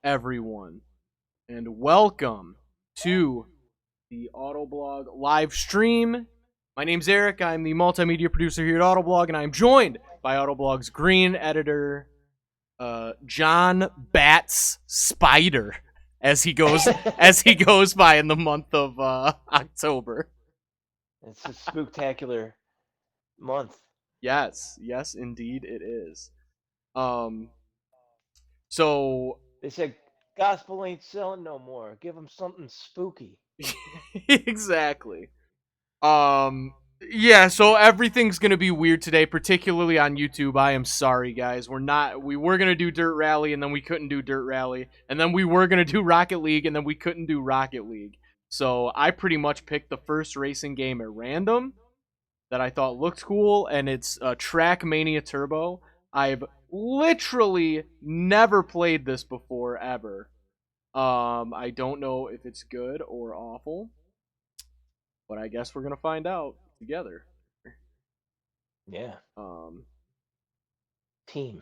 everyone, and welcome to the Autoblog live stream. My name's Eric. I'm the multimedia producer here at Autoblog, and I'm joined by Autoblog's green editor, John Bats Spider, as he goes by in the month of October. It's a spectacular month. Yes, indeed it is. Um, so They said gospel ain't selling no more. Give them something spooky. exactly. Yeah, so everything's gonna be weird today, particularly on YouTube. I am sorry, guys. We were gonna do Dirt Rally, and then we couldn't do Dirt Rally, and then we were gonna do Rocket League, and then we couldn't do Rocket League. So I pretty much picked the first racing game at random that I thought looked cool, and it's TrackMania Turbo. I've literally never played this before, ever. I don't know if it's good or awful, but I guess we're gonna find out together. Yeah. Um, Team.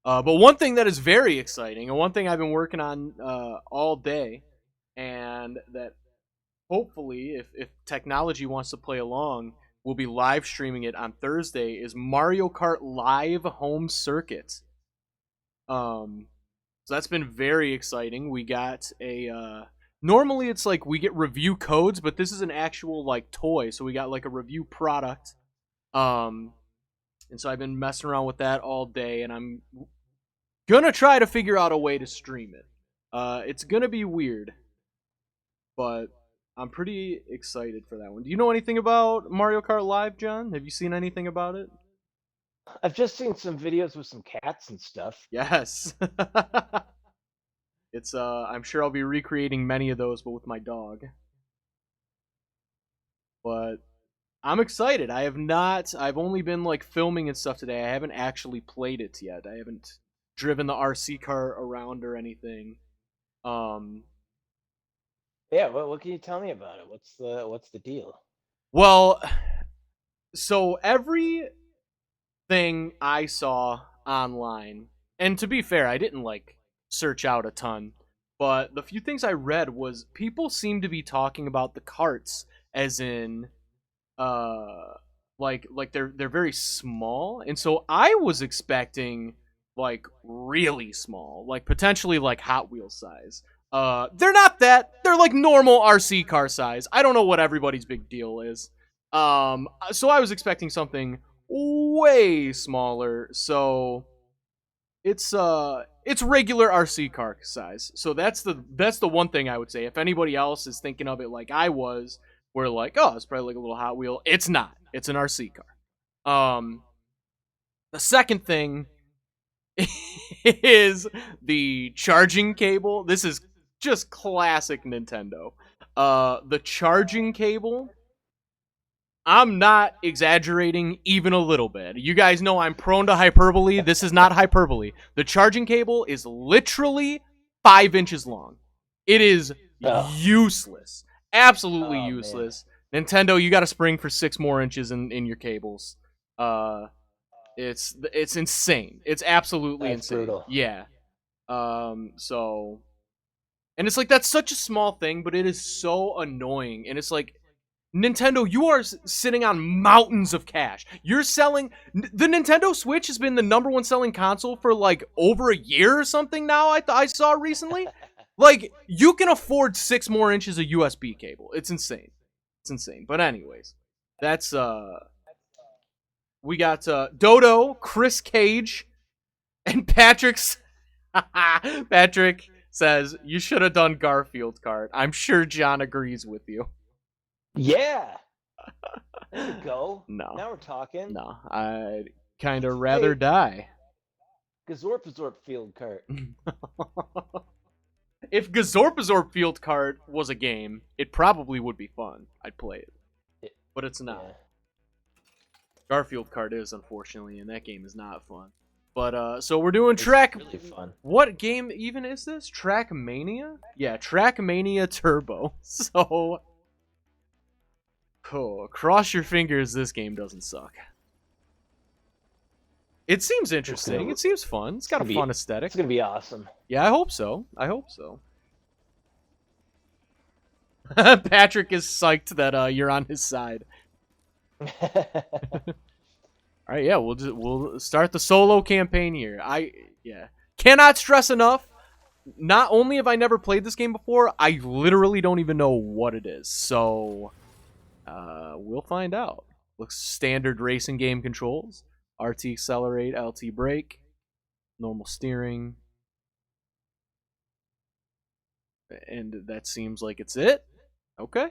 but one thing that is very exciting, and one thing I've been working on all day, and that hopefully, if technology wants to play along, we'll be live streaming it on Thursday, is Mario Kart Live Home Circuit. So that's been very exciting. We got a normally it's like we get review codes, but this is an actual like toy, so we got like a review product. Um, and so I've been messing around with that all day, and I'm gonna try to figure out a way to stream it. It's gonna be weird, but I'm pretty excited for that one. Do you know anything about Mario Kart Live, John? Have you seen anything about it? I've just seen some videos with some cats and stuff. Yes. It's I'm sure I'll be recreating many of those, but with my dog. But I'm excited. I've only been like filming and stuff today. I haven't actually played it yet. I haven't driven the RC car around or anything. Um Yeah, what can you tell me about it? What's the deal? well, so everything I saw online, and to be fair, I didn't like search out a ton, but the few things I read was people seem to be talking about the carts as in uh like they're very small, and so I was expecting like really small, like potentially like Hot Wheels size. They're not that. They're like normal RC car size. I don't know what everybody's big deal is. So I was expecting something way smaller. So it's regular RC car size. So that's the one thing I would say. If anybody else is thinking of it like I was, where like, oh, it's probably like a little Hot Wheel. It's not. It's an RC car. The second thing is the charging cable. This is just classic Nintendo. The charging cable, I'm not exaggerating even a little bit. You guys know I'm prone to hyperbole. This is not hyperbole. The charging cable is literally 5 inches long. It is useless. Absolutely useless. Man. Nintendo, you got to spring for 6 more inches in your cables. It's insane. It's absolutely That's insane. brutal. Yeah. So, and it's like that's such a small thing, but it is so annoying. And it's like, Nintendo, you are sitting on mountains of cash. You're selling the Nintendo Switch has been the number one selling console for like over a year or something now. I saw recently. Like you can afford 6 more inches of USB cable. It's insane. It's insane. But anyways, that's we got Dodo, Chris Cage, and Patrick's. Patrick says you should have done Garfield Kart. I'm sure John agrees with you. Yeah. There you go. No. Now we're talking. No, I'd kind of rather die. Gazorpazorp Field Kart. If Gazorpazorp Field Kart was a game, it probably would be fun. I'd play it. But it's not. Yeah. Garfield Kart is, unfortunately, and that game is not fun. But, so we're doing track... Really fun. What game even is this? TrackMania? Yeah, TrackMania Turbo. So... Oh, cross your fingers this game doesn't suck. It seems interesting. It seems fun. It's got a fun aesthetic. It's gonna be awesome. Yeah, I hope so. I hope so. Patrick is psyched that you're on his side. All right, yeah, we'll start the solo campaign here. Cannot stress enough. Not only have I never played this game before, I literally don't even know what it is. So, we'll find out. Looks standard racing game controls: RT accelerate, LT brake, normal steering, and that seems like it's it. Okay.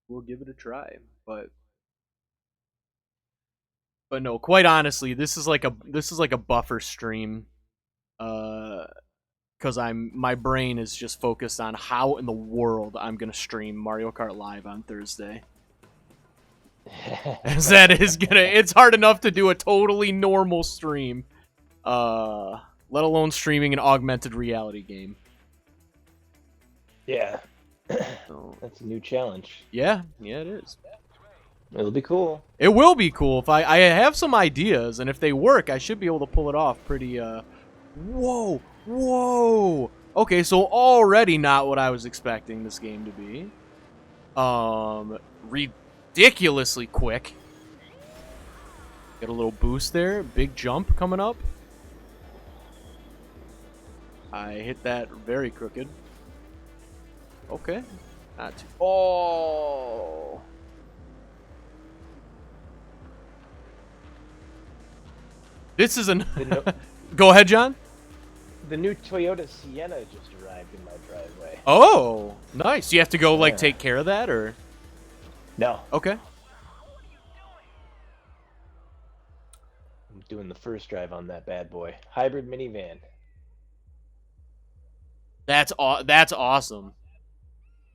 We'll give it a try, but no, quite honestly, this is like a buffer stream, because my brain is just focused on how in the world I'm gonna stream Mario Kart Live on Thursday. As that is it's hard enough to do a totally normal stream, let alone streaming an augmented reality game. Yeah. So, that's a new challenge. Yeah, it is. It'll be cool. It will be cool. If I have some ideas, and if they work, I should be able to pull it off pretty, Whoa! Okay, so already not what I was expecting this game to be. Ridiculously quick. Get a little boost there. Big jump coming up. I hit that very crooked. Okay. Not too... Oh! This is an... Go ahead, John. The new Toyota Sienna just arrived in my driveway. Oh, nice. You have to go, like, take care of that, or...? No. Okay. I'm doing the first drive on that bad boy. Hybrid minivan. That's awesome.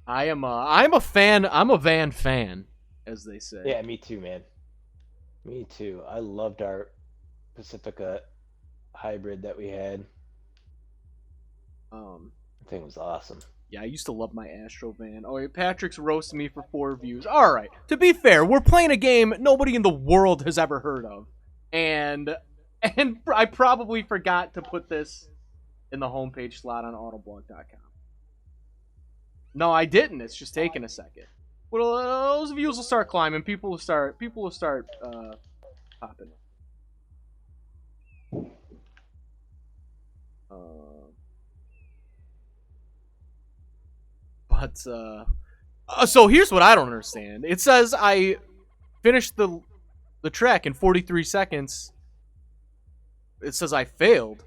I'm a fan. I'm a van fan, as they say. Yeah, me too, man. Me too. I loved our Pacifica hybrid that we had. I think it was awesome. Yeah, I used to love my Astro van. Oh, yeah, Patrick's roasting me for 4 views. All right. To be fair, we're playing a game nobody in the world has ever heard of, and I probably forgot to put this in the homepage slot on Autoblog.com. No, I didn't. It's just taking a second. Well, those views will start climbing. People will start popping. So here's what I don't understand. It says I finished the track in 43 seconds. It says I failed,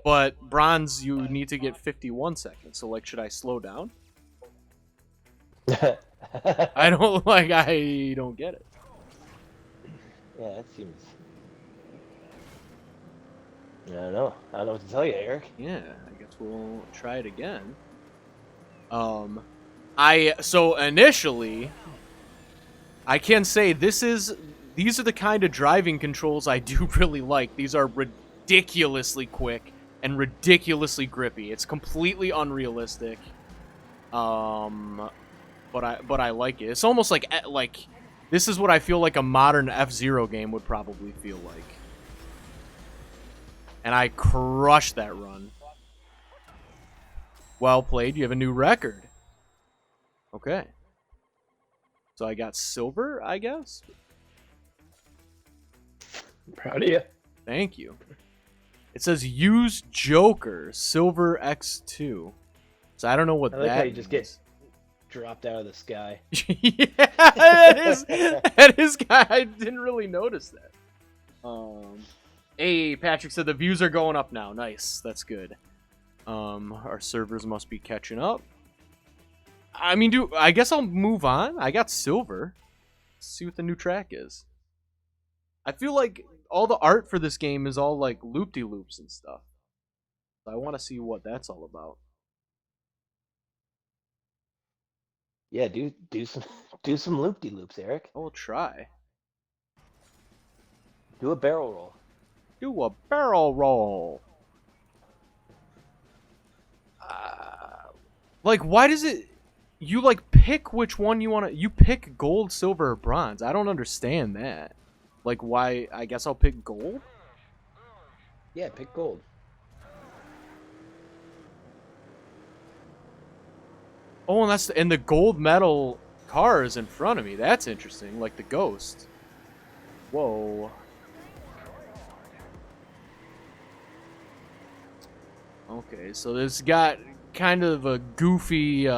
but bronze you need to get 51 seconds. So like, should I slow down? I don't get it. Yeah, that seems... I don't know what to tell you, Eric. Yeah, I guess we'll try it again. So initially, I can say these are the kind of driving controls I do really like. These are ridiculously quick and ridiculously grippy. It's completely unrealistic. But I like it. It's almost like this is what I feel like a modern F-Zero game would probably feel like. And I crushed that run. Well played. You have a new record. Okay. So I got silver, I guess? I'm proud of you. Thank you. It says use Joker, silver X2. So I don't know what I like that how you just means. get dropped out of the sky. Yeah, that is I didn't really notice that. Hey, Patrick said the views are going up now. Nice, that's good. Our servers must be catching up. I mean, I guess I'll move on. I got silver. Let's see what the new track is. I feel like all the art for this game is all like loop-de-loops and stuff. So I want to see what that's all about. Yeah, do some loop-de-loops, Eric. I'll try. Do a barrel roll. Do a barrel roll. Like, why does it... you like pick which one you want to. You pick gold, silver, or bronze. I don't understand that. Like, why? I guess I'll pick gold. Yeah, pick gold. Oh, and the gold medal car is in front of me. That's interesting. Like the ghost. Whoa. Okay, so this got kind of a goofy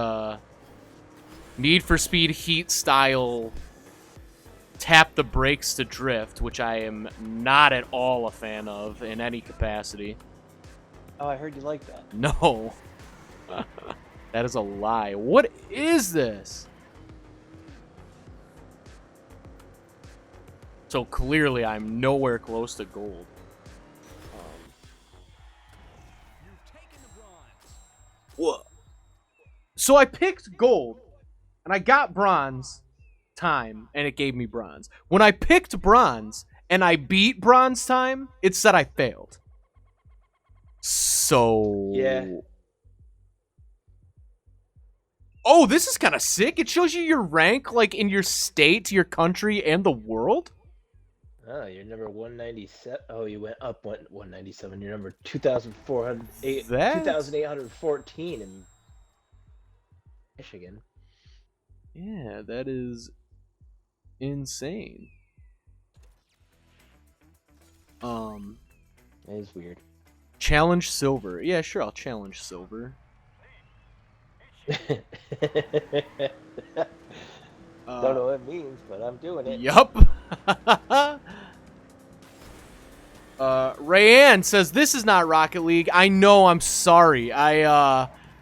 Need for Speed Heat style tap the brakes to drift, which I am not at all a fan of in any capacity. Oh, I heard you like that. No. That is a lie. What is this? So clearly I'm nowhere close to gold. Whoa. So I picked gold, and I got bronze time, and it gave me bronze. When I picked bronze, and I beat bronze time, it said I failed. So... Yeah. Oh, this is kind of sick. It shows you your rank, like, in your state, your country, and the world. Oh, you're number 197. Oh, you went up 197. You're number 2,814 in Michigan. Yeah, that is insane. That is weird. Challenge silver. Yeah, sure, I'll challenge silver. Don't know what it means, but I'm doing it. Yup. Rayanne says, this is not Rocket League. I know, I'm sorry.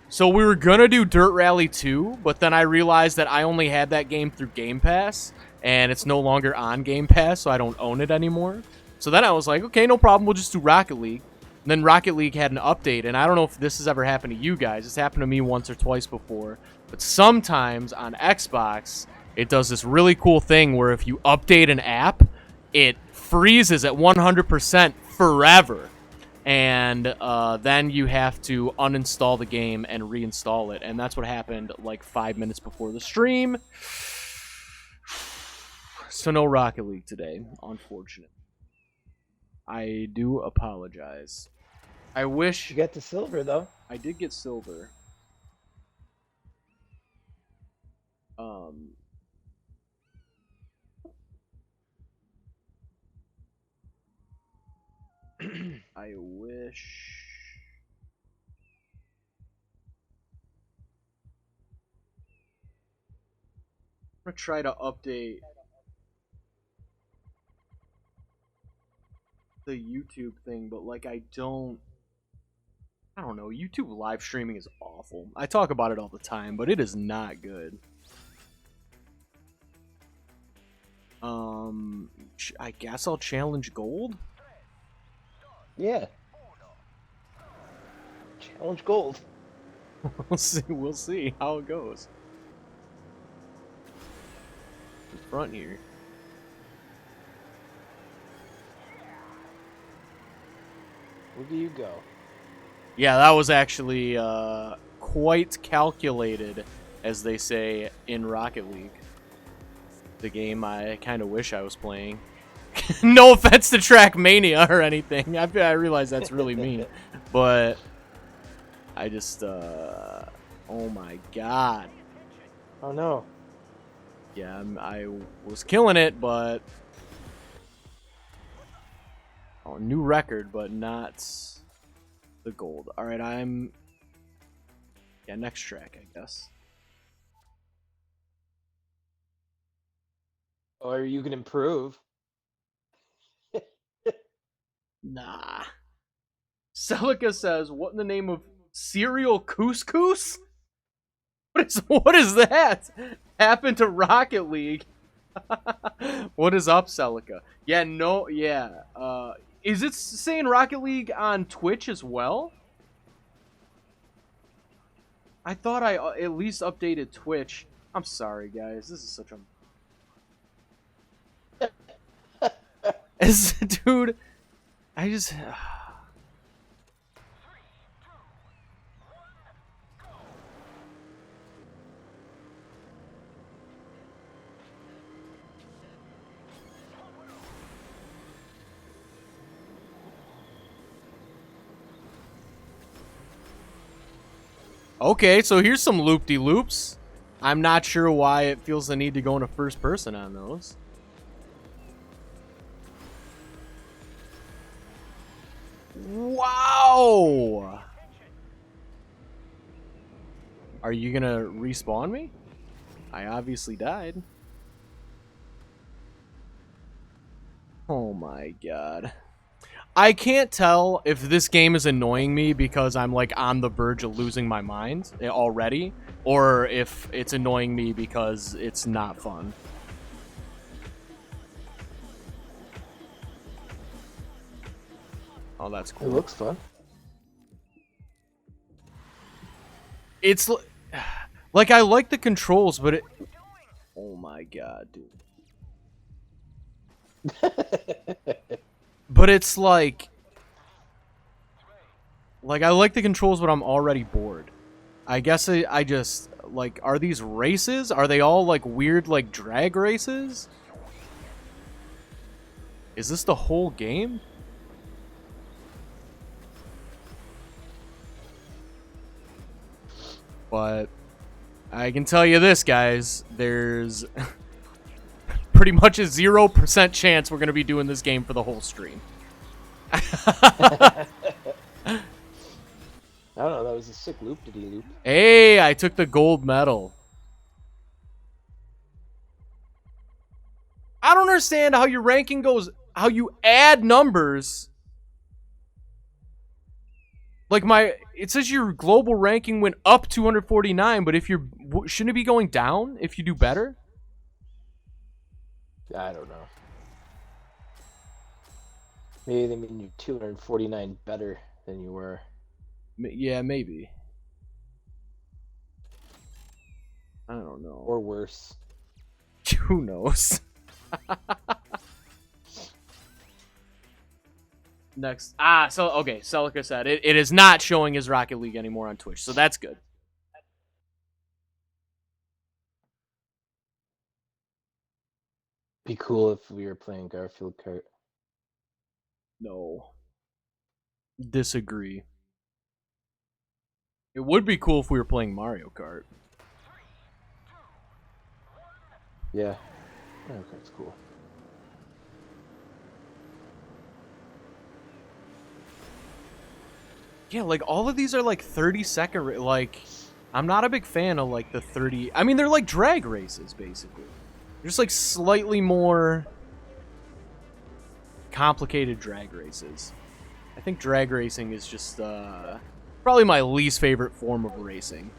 So we were gonna do Dirt Rally 2, but then I realized that I only had that game through Game Pass, and it's no longer on Game Pass, so I don't own it anymore. So then I was like, okay, no problem, we'll just do Rocket League. And then Rocket League had an update, and I don't know if this has ever happened to you guys. It's happened to me once or twice before. But sometimes on Xbox, it does this really cool thing where if you update an app, it freezes at 100% forever. And then you have to uninstall the game and reinstall it. And that's what happened like 5 minutes before the stream. So no Rocket League today, unfortunate. I do apologize. I wish... You got the silver, though. I did get silver. I wish... I'm gonna try to update the YouTube thing, but like I don't know, YouTube live streaming is awful. I talk about it all the time, but it is not good. I guess I'll challenge gold? Yeah. Challenge gold. We'll see how it goes. The front here. Where do you go? Yeah, that was actually quite calculated, as they say in Rocket League. The game I kind of wish I was playing. No offense to TrackMania or anything. I realize that's really mean. But I just, oh my god. Oh no. Yeah, I was killing it, but... Oh, new record, but not the gold. Alright, I'm... Yeah, next track, I guess. Or you can improve. Nah. Celica says, what in the name of cereal couscous? What is that? Happened to Rocket League. What is up, Celica? Yeah, no, yeah. Is it saying Rocket League on Twitch as well? I thought I at least updated Twitch. I'm sorry, guys. This is such a... Dude, I just... Okay, so here's some loop-de-loops. I'm not sure why it feels the need to go into first person on those. Wow! Are you gonna respawn me? I obviously died. Oh my god. I can't tell if this game is annoying me because I'm like on the verge of losing my mind already, or if it's annoying me because it's not fun. Oh, that's cool. It looks fun. It's like I like the controls, but it. Oh my god, dude. But it's like I like the controls, but I'm already bored. I guess I just like, are these races? Are they all like weird like drag races? Is this the whole game? But I can tell you this, guys, there's pretty much a 0% chance we're going to be doing this game for the whole stream. I don't know, that was a sick loop-de-loop. Hey, I took the gold medal. I don't understand how your ranking goes, how you add numbers. Like it says your global ranking went up 249, but if shouldn't it be going down if you do better? I don't know. Maybe they mean you're 249 better than you were. Yeah, maybe. I don't know. Or worse. Who knows? Next. So, okay, Celica said it is not showing his Rocket League anymore on Twitch, so that's good. Be cool if we were playing Garfield Kart. No. Disagree. It would be cool if we were playing Mario Kart. Yeah. Mario Kart's cool. Yeah, like all of these are like 30-second. Like, I'm not a big fan of like the 30. I mean, they're like drag races basically. They're just like slightly more complicated drag races. I think drag racing is just probably my least favorite form of racing.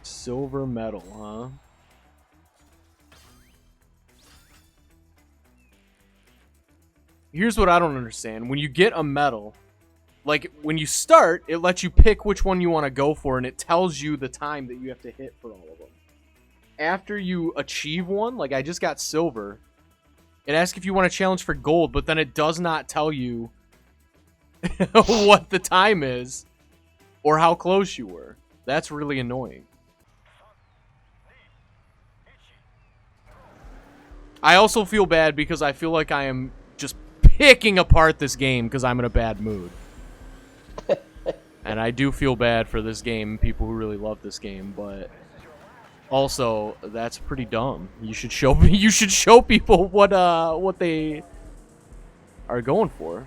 Silver medal, huh? Here's what I don't understand. When you get a medal, like when you start, it lets you pick which one you want to go for, and it tells you the time that you have to hit for all of them. After you achieve one, like I just got silver, it asks if you want to challenge for gold, but then it does not tell you what the time is or how close you were. That's really annoying. I also feel bad because I feel like I am just picking apart this game because I'm in a bad mood. And I do feel bad for this game, people who really love this game, but also that's pretty dumb. You should show people what they are going for.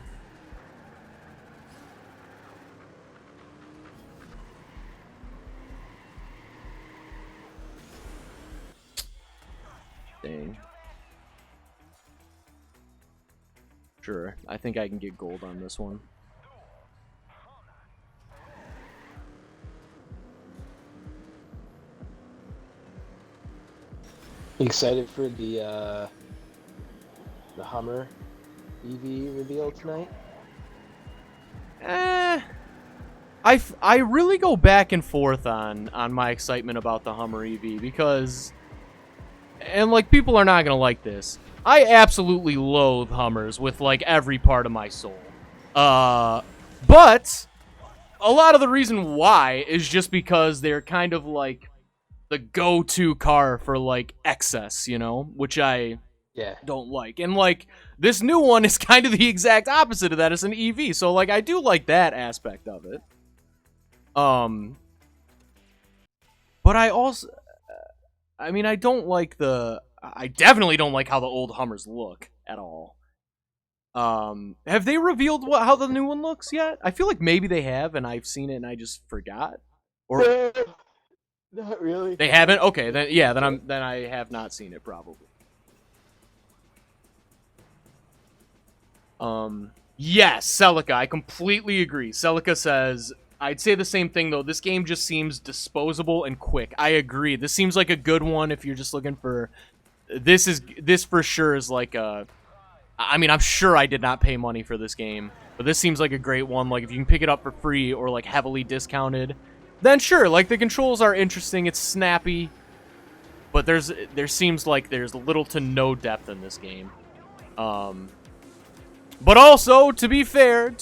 Dang. Sure, I think I can get gold on this one. Excited for the Hummer EV reveal tonight? I really go back and forth on my excitement about the Hummer EV because, and like people are not gonna like this, I absolutely loathe Hummers with like every part of my soul. But a lot of the reason why is just because they're kind of like the go-to car for like excess, you know, which I Yeah. don't like. And like this new one is kind of the exact opposite of that. It's an EV. So like I do like that aspect of it. But I also I mean I definitely don't like how the old Hummers look at all. Have they revealed how the new one looks yet? I feel like maybe they have and I've seen it and I just forgot. Or No, not really. they haven't? Okay, then I have not seen it probably. Yes, Celica, I completely agree. Celica says, I'd say the same thing though. This game just seems disposable and quick. I agree. This seems like a good one if you're just looking for this for sure is like a I mean, I'm sure I did not pay money for this game, but this seems like a great one. Like if you can pick it up for free or like heavily discounted, then sure, like the controls are interesting, it's snappy, but there seems like there's little to no depth in this game. But also, to be fair,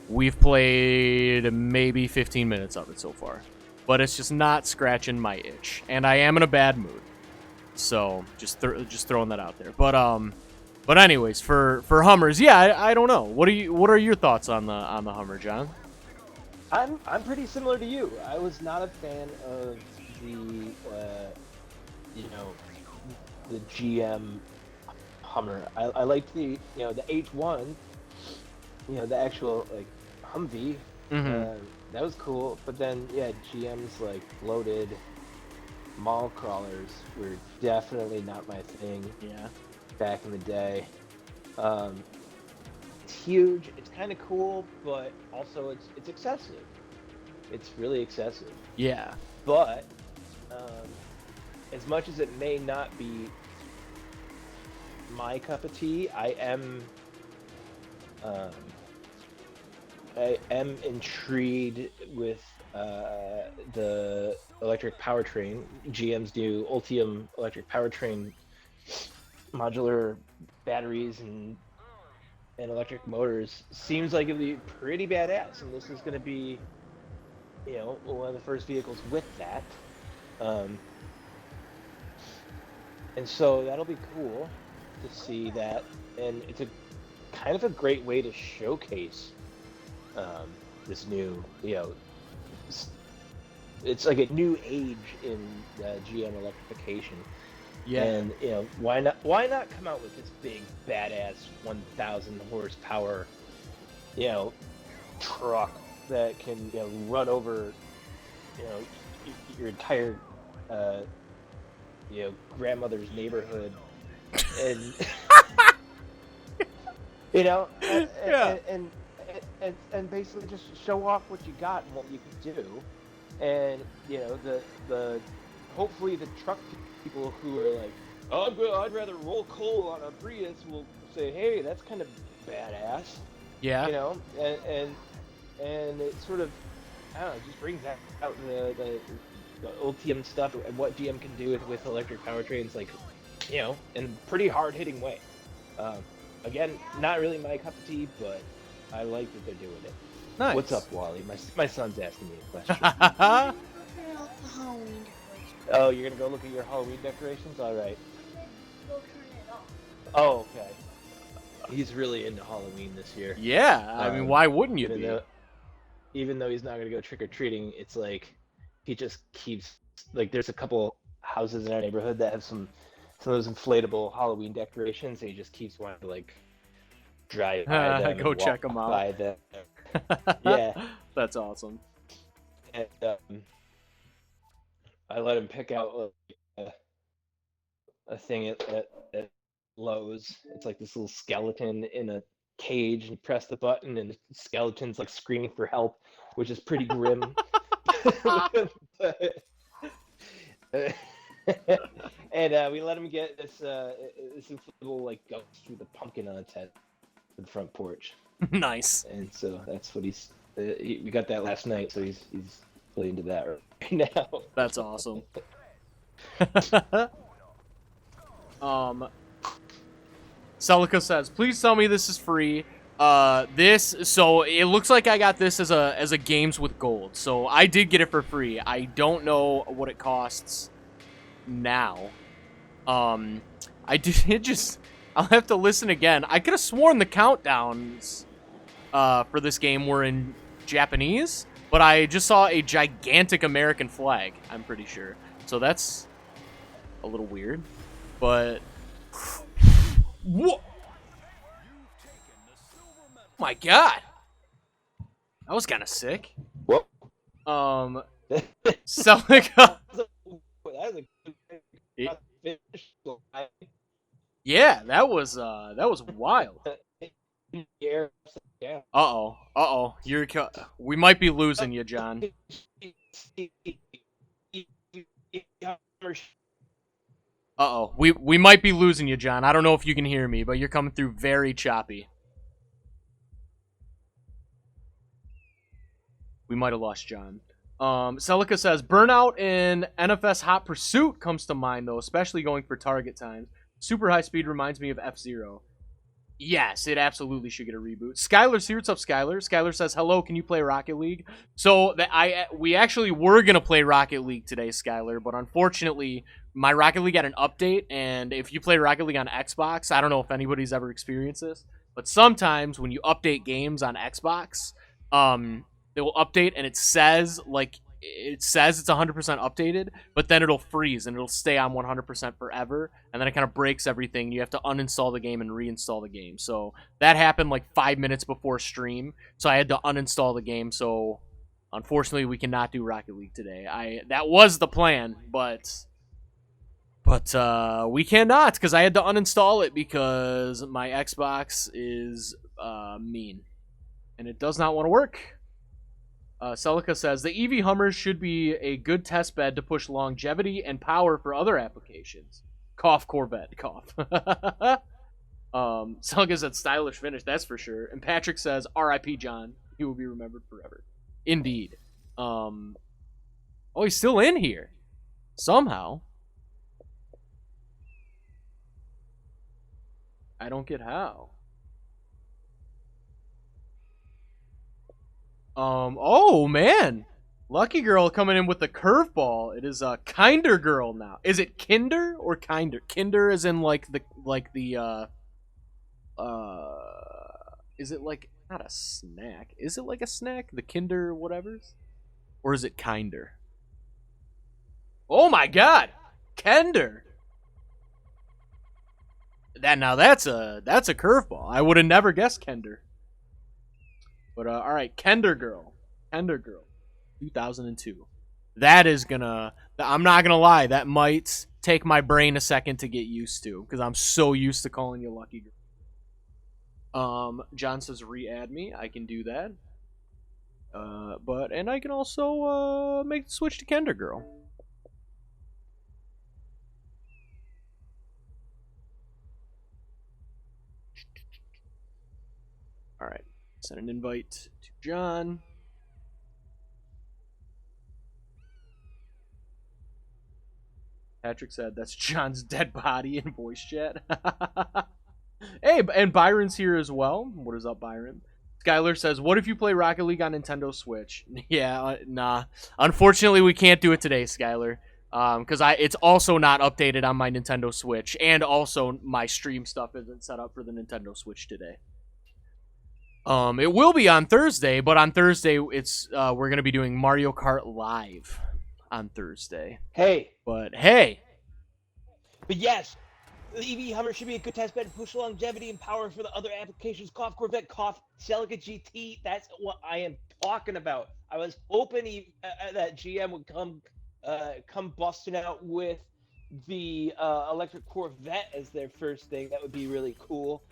we've played maybe 15 minutes of it so far. But it's just not scratching my itch. And I am in a bad mood. So, just throwing that out there. But anyways, for Hummers, yeah, I don't know. What are your thoughts on the Hummer, John? I'm pretty similar to you. I was not a fan of the the GM Hummer. I liked the the H1, the actual like Humvee. That was cool. But then GM's like loaded mall crawlers were definitely not my thing. Yeah. Back in the day. It's huge. It's kind of cool, but also it's excessive. It's really excessive. Yeah. But as much as it may not be my cup of tea, I am intrigued with the electric powertrain, GM's new Ultium electric powertrain, modular batteries and electric motors. Seems like it'll be pretty badass, and this is going to be, one of the first vehicles with that. And so that'll be cool to see that, and it's a kind of a great way to showcase this new, it's like a new age in GM electrification. Yeah. And why not come out with this big badass 1,000 horsepower, truck that can run over, your entire grandmother's neighborhood, and and basically just show off what you got and what you can do, and the hopefully the truck people who are like, I'd rather roll coal on a Prius will say, hey, that's kind of badass. Yeah. And it sort of, I don't know, just brings out the Ultium stuff and what GM can do with electric powertrains, like, in a pretty hard-hitting way. Again, not really my cup of tea, but I like that they're doing it. Nice. What's up, Wally? My son's asking me a question. Oh, you're gonna go look at your Halloween decorations? All right. Go turn it off. Oh, okay. He's really into Halloween this year. Yeah, I mean, why wouldn't you be? Even though he's not gonna go trick or treating, it's like he just keeps like there's a couple houses in our neighborhood that have some of those inflatable Halloween decorations, and he just keeps wanting to like drive by them, go check them out. By them. Yeah, that's awesome. And I let him pick out a thing at Lowe's. It's like this little skeleton in a cage, and you press the button and the skeleton's like screaming for help, which is pretty grim. And we let him get this inflatable like ghost with a pumpkin on its head to the front porch. Nice. And so that's what we got that last night, so he's really into that right now. That's awesome. Celica says, please tell me this is free. So it looks like I got this as a games with gold. So I did get it for free. I don't know what it costs now. I did just... I'll have to listen again. I could have sworn the countdowns for this game were in Japanese, but I just saw a gigantic American flag, I'm pretty sure. So that's a little weird, but... Whoa! My God! That was kind of sick. Whoa. Celica... Yeah, that was wild. Uh-oh. We might be losing you, John. Uh-oh. We might be losing you, John. I don't know if you can hear me, but you're coming through very choppy. We might have lost John. Celica says, Burnout in NFS Hot Pursuit comes to mind, though, especially going for target times. Super high speed reminds me of F-Zero. Yes, it absolutely should get a reboot. Skylar's here. What's up, Skylar? Skylar says, hello, can you play Rocket League? So we actually were going to play Rocket League today, Skylar, but unfortunately, my Rocket League had an update, and if you play Rocket League on Xbox, I don't know if anybody's ever experienced this, but sometimes when you update games on Xbox, it will update and it says it's 100% updated, but then it'll freeze and it'll stay on 100% forever, and then it kind of breaks everything. You have to uninstall the game and reinstall the game. So that happened like 5 minutes before stream, so I had to uninstall the game. So unfortunately, we cannot do Rocket League today. That was the plan, but we cannot because I had to uninstall it because my Xbox is mean and it does not want to work. Celica says, the EV Hummers should be a good test bed to push longevity and power for other applications. Cough Corvette, cough. Celica said, stylish finish, that's for sure. And Patrick says, R.I.P. John. He will be remembered forever. Indeed. Oh, he's still in here. Somehow. I don't get how. Oh, man. Lucky Girl coming in with the curveball. It is a Kinder Girl now. Is it Kinder or Kinder? Kinder is in is it like, not a snack. Is it like a snack? The Kinder whatevers? Or is it Kinder? Oh my God. Kinder. That's a curveball. I would have never guessed Kinder. But, all right, Kinder Girl, 2002. That is gonna, I'm not gonna lie, that might take my brain a second to get used to, because I'm so used to calling you Lucky Girl. John says re-add me, I can do that. And I can also, make the switch to Kinder Girl. All right. Send an invite to John. Patrick said that's John's dead body in voice chat. Hey, and Byron's here as well. What is up, Byron? Skylar says, what if you play Rocket League on Nintendo Switch? Yeah, nah. Unfortunately, we can't do it today, Skylar. Because it's also not updated on my Nintendo Switch. And also, my stream stuff isn't set up for the Nintendo Switch today. It will be on Thursday, but on Thursday we're gonna be doing Mario Kart Live on Thursday. Hey. But yes, the EV Hummer should be a good test bed to push longevity and power for the other applications. Cough Corvette, cough Celica GT. That's what I am talking about. I was hoping that GM would come busting out with the electric Corvette as their first thing. That would be really cool.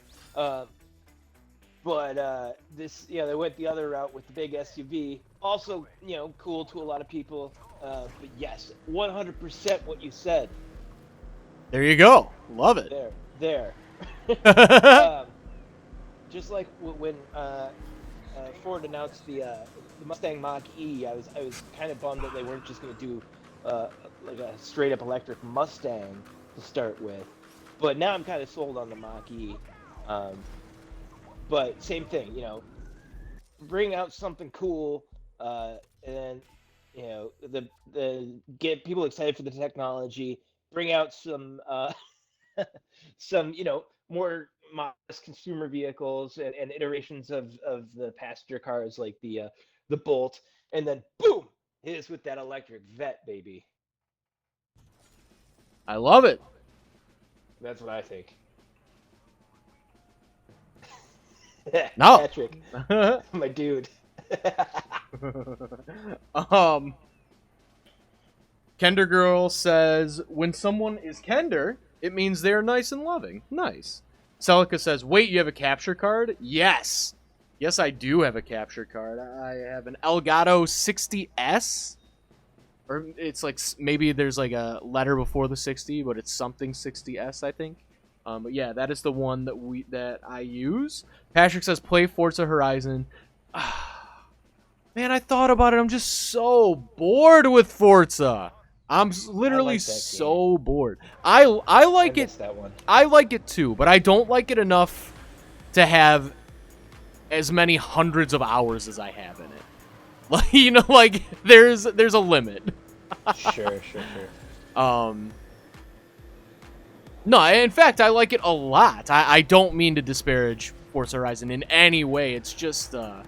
But they went the other route with the big SUV. Also, cool to a lot of people. But yes, 100% what you said. There you go. Love it. There. Just like when Ford announced the Mustang Mach-E, I was kind of bummed that they weren't just going to do like a straight up electric Mustang to start with. But now I'm kind of sold on the Mach-E. But same thing, bring out something cool, and then, the get people excited for the technology, bring out some some more modest consumer vehicles and iterations of the passenger cars like the Bolt, and then boom, hit us with that electric vet, baby. I love it. That's what I think. No. Patrick, my dude. um, Kender Girl says, when someone is Kender, it means they're nice and loving. Nice. Celica says, wait, you have a capture card? Yes. Yes, I do have a capture card. I have an Elgato 60S. Or it's like, maybe there's like a letter before the 60, but it's something 60S, I think. But yeah, that is the one that I use. Patrick says, play Forza Horizon. Man, I thought about it. I'm just so bored with Forza. I'm literally so bored. I like it. That one. I like it too, but I don't like it enough to have as many hundreds of hours as I have in it. Like, like there's a limit. Sure. No, in fact, I like it a lot. I don't mean to disparage Forza Horizon in any way. It's just a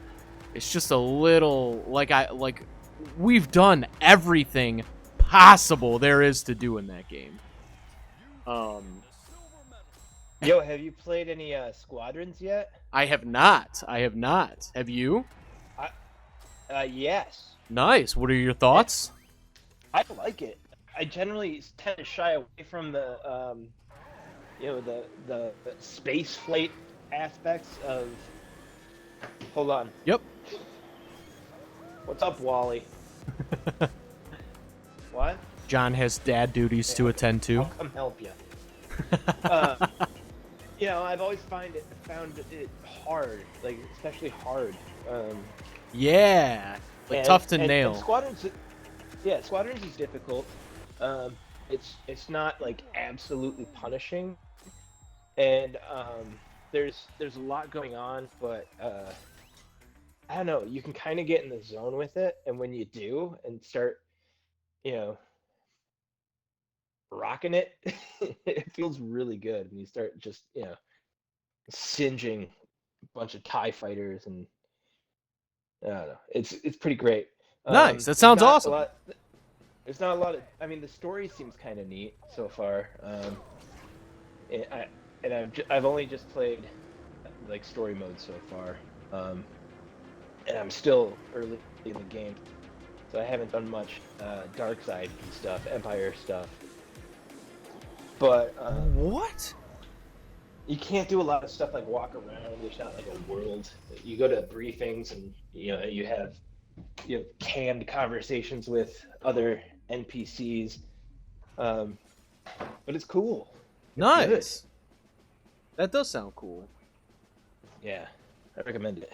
little like we've done everything possible there is to do in that game. Yo, have you played any Squadrons yet? I have not. Have you? Yes. Nice. What are your thoughts? I like it. I generally tend to shy away from the the space flight aspects of. Hold on. Yep. What's up, Wally? What? John has dad duties to attend to. I'll come help you. I've always found it hard, like especially hard. Yeah, like tough to nail. And Squadrons is difficult. It's not like absolutely punishing, and there's a lot going on, but I don't know. You can kind of get in the zone with it, and when you do, and start, rocking it, it feels really good when you start just singeing a bunch of TIE fighters, and I don't know. It's pretty great. Nice. That sounds awesome. There's not a lot of. I mean, the story seems kind of neat so far. I've only just played like story mode so far, and I'm still early in the game, so I haven't done much dark side stuff, Empire stuff. But what? You can't do a lot of stuff like walk around. There's not like a world. You go to briefings, and you have canned conversations with other NPCs, but it's cool. Nice. That does sound cool. Yeah, I recommend it.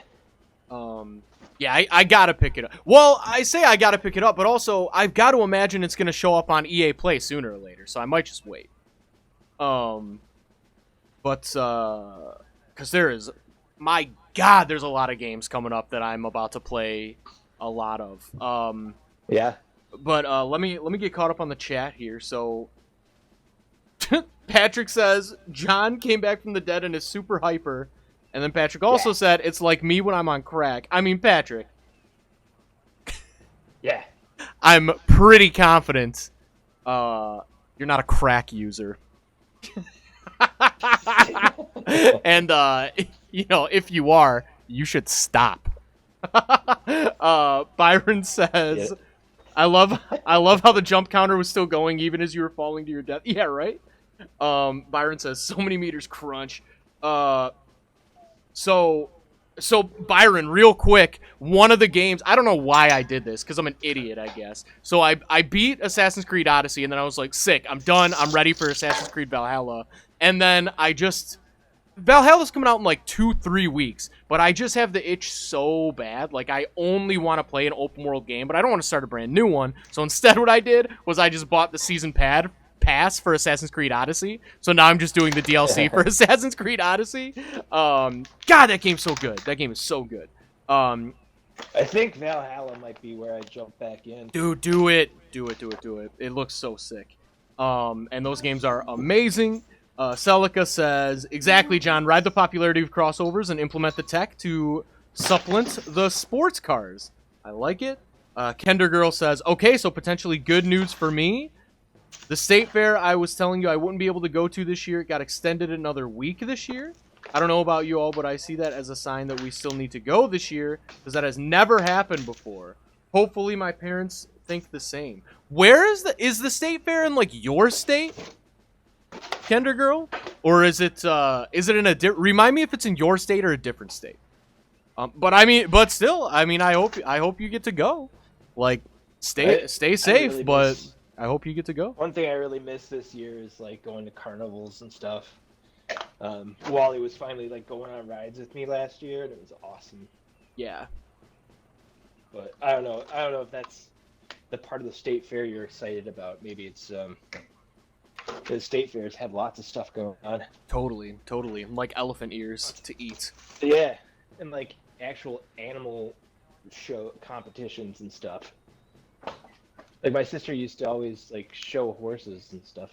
Yeah, I gotta pick it up. Well, I say I gotta pick it up, but also I've got to imagine it's gonna show up on EA Play sooner or later, so I might just wait. But because my God, there's a lot of games coming up that I'm about to play a lot of. Yeah. But let me get caught up on the chat here. So Patrick says John came back from the dead and is super hyper. And then Patrick also said, it's like me when I'm on crack. I mean, Patrick. Yeah. I'm pretty confident you're not a crack user. And, if you are, you should stop. Byron says, yeah. I love how the jump counter was still going even as you were falling to your death. Yeah, right? Byron says, so many meters crunch. So Byron, real quick, one of the games, I don't know why I did this, because I'm an idiot, I guess. So I beat Assassin's Creed Odyssey, and then I was like, sick, I'm done, I'm ready for Assassin's Creed Valhalla. And then Valhalla's coming out in like 2-3 weeks, but I just have the itch so bad. Like, I only want to play an open world game, but I don't want to start a brand new one. So instead what I did was I just bought the season pass for Assassin's Creed Odyssey. So now I'm just doing the DLC for Assassin's Creed Odyssey. God, that game's so good. That game is so good. I think Valhalla might be where I jump back in. Dude, do it. Do it. It looks so sick. And those games are amazing. Celica says, exactly, John. Ride the popularity of crossovers and implement the tech to supplement the sports cars. I like it. Kender Girl says, okay, so potentially good news for me. The state fair I was telling you I wouldn't be able to go to this year, it got extended another week this year. I don't know about you all, but I see that as a sign that we still need to go this year, because that has never happened before. Hopefully my parents think the same. Where is the state fair in, like, your state, Kender Girl? Or is it in a remind me if it's in your state or a different state? But still, I hope you get to go. Like, stay safe, really but I hope you get to go. One thing I really miss this year is like going to carnivals and stuff. Wally was finally like going on rides with me last year, and it was awesome. Yeah. But I don't know if that's the part of the state fair you're excited about. Maybe it's the state fairs have lots of stuff going on. Totally. Like elephant ears to eat. Yeah, and like actual animal show competitions and stuff. Like my sister used to always like show horses and stuff.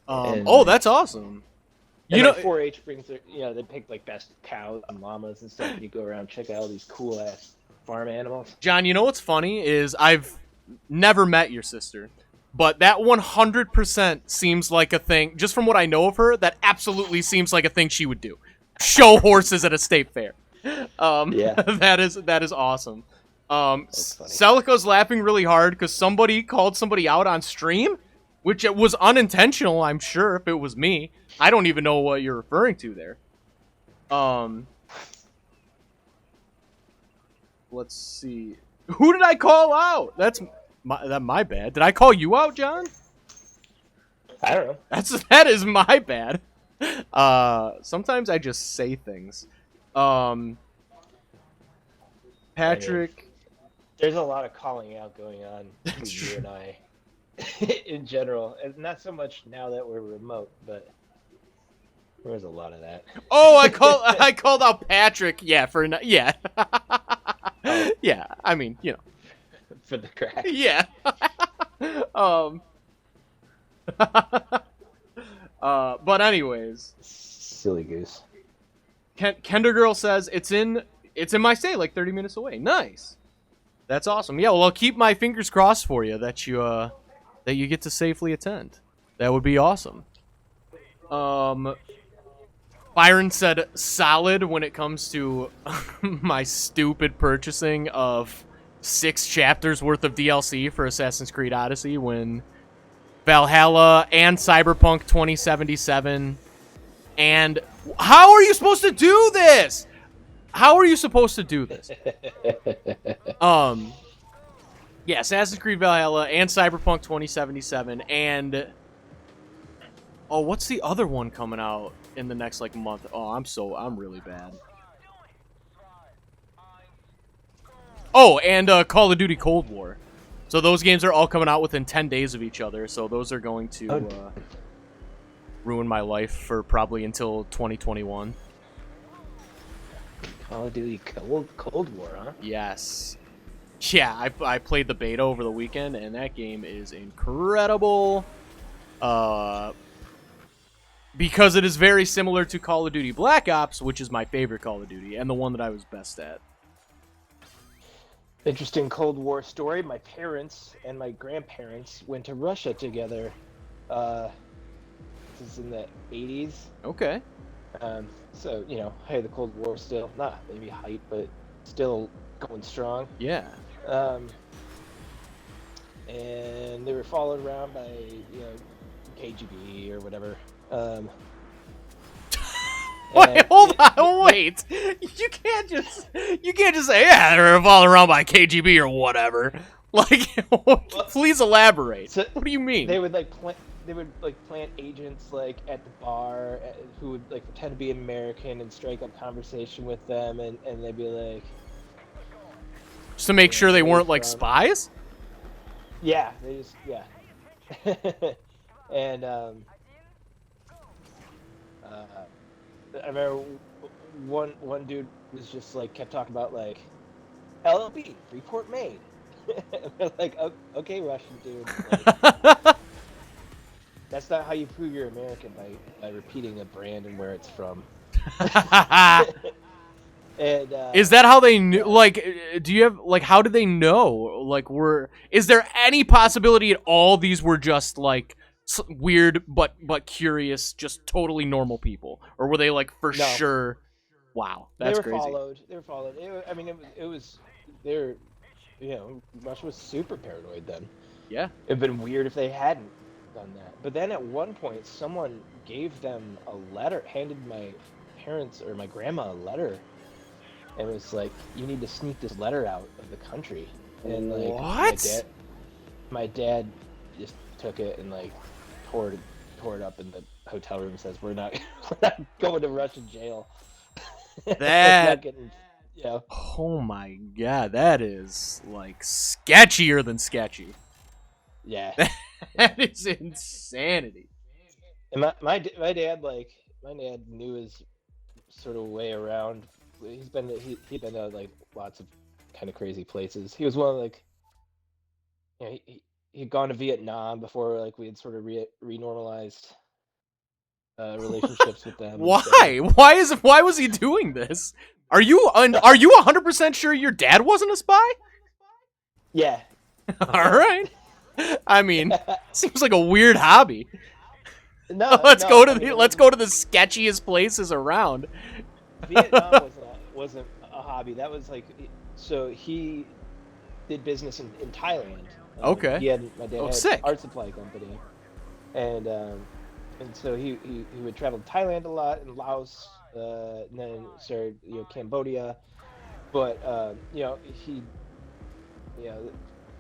That's awesome. You know, 4-H brings their, they pick like best cows and llamas and stuff. And you go around and check out all these cool ass farm animals. John, you know what's funny is I've never met your sister, but that 100% seems like a thing. Just from what I know of her, that absolutely seems like a thing she would do. Show horses at a state fair. Yeah, that is awesome. That's Celica's laughing really hard because somebody called somebody out on stream, which it was unintentional, I'm sure, if it was me. I don't even know what you're referring to there. Let's see. Who did I call out? That's my bad. Did I call you out, John? I don't know. That is my bad. Sometimes I just say things. Patrick. There's a lot of calling out going on between you and I in general. And not so much now that we're remote, but there's a lot of that. Oh, I called out Patrick. Yeah, yeah. Oh. Yeah, I mean, For the crack. Yeah. But anyways. Silly goose. Kender Girl says it's in my state, like 30 minutes away. Nice. That's awesome. Yeah, well, I'll keep my fingers crossed for you that you get to safely attend. That would be awesome. Byron said solid when it comes to my stupid purchasing of 6 chapters worth of DLC for Assassin's Creed Odyssey when Valhalla and Cyberpunk 2077. And how are you supposed to do this? Yeah, Assassin's Creed Valhalla and Cyberpunk 2077 and what's the other one coming out in the next like month? Oh, I'm really bad. Oh, and Call of Duty Cold War. So those games are all coming out within 10 days of each other, so those are going to ruin my life for probably until 2021. Call of Duty Cold War, huh? Yes. Yeah, I played the beta over the weekend, and that game is incredible. Because it is very similar to Call of Duty Black Ops, which is my favorite Call of Duty, and the one that I was best at. Interesting Cold War story. My parents and my grandparents went to Russia together. This is in the 80s. Okay. So, hey, the Cold War still, not maybe height, but still going strong. Yeah. And they were followed around by, KGB or whatever. Wait, hold on, wait. You can't just say, yeah, they're followed around by KGB or whatever. Like, please elaborate. So what do you mean? They would plant agents like at the bar who would like pretend to be American and strike up conversation with them, and they'd be like, just to make sure they weren't like spies. Yeah, and I remember one dude was just like kept talking about like LLB report made. And they're like, okay, Russian dude. Like, that's not how you prove you're American by repeating a brand and where it's from. And Is that how they knew? Like, do you have like? How do they know? Like, is there any possibility at all these were just like weird but curious, just totally normal people, or were they like for No. sure? Wow, that's crazy. They were followed. It was they're Russia was super paranoid then. Yeah. It'd been weird if they hadn't done that. But then at one point, someone gave them a letter, handed my parents or my grandma a letter, and was like, "You need to sneak this letter out of the country." And like, what? My dad just took it and like tore it up in the hotel room. And says, "We're not going to Russian jail." That. Getting, Oh my god, that is like sketchier than sketchy. Yeah. That is insanity. And my dad knew his sort of way around. He'd been to like lots of kind of crazy places. He was one of like, he'd gone to Vietnam before like we had sort of renormalized relationships with them. Why? Why was he doing this? Are you 100% sure your dad wasn't a spy? Yeah. All right. I mean, seems like a weird hobby. No, let's go to the sketchiest places around. Vietnam wasn't a hobby. That was like, so he did business in Thailand. Okay. My dad had sick. an art supply company, and so he would travel to Thailand a lot, and Laos, and then started Cambodia, but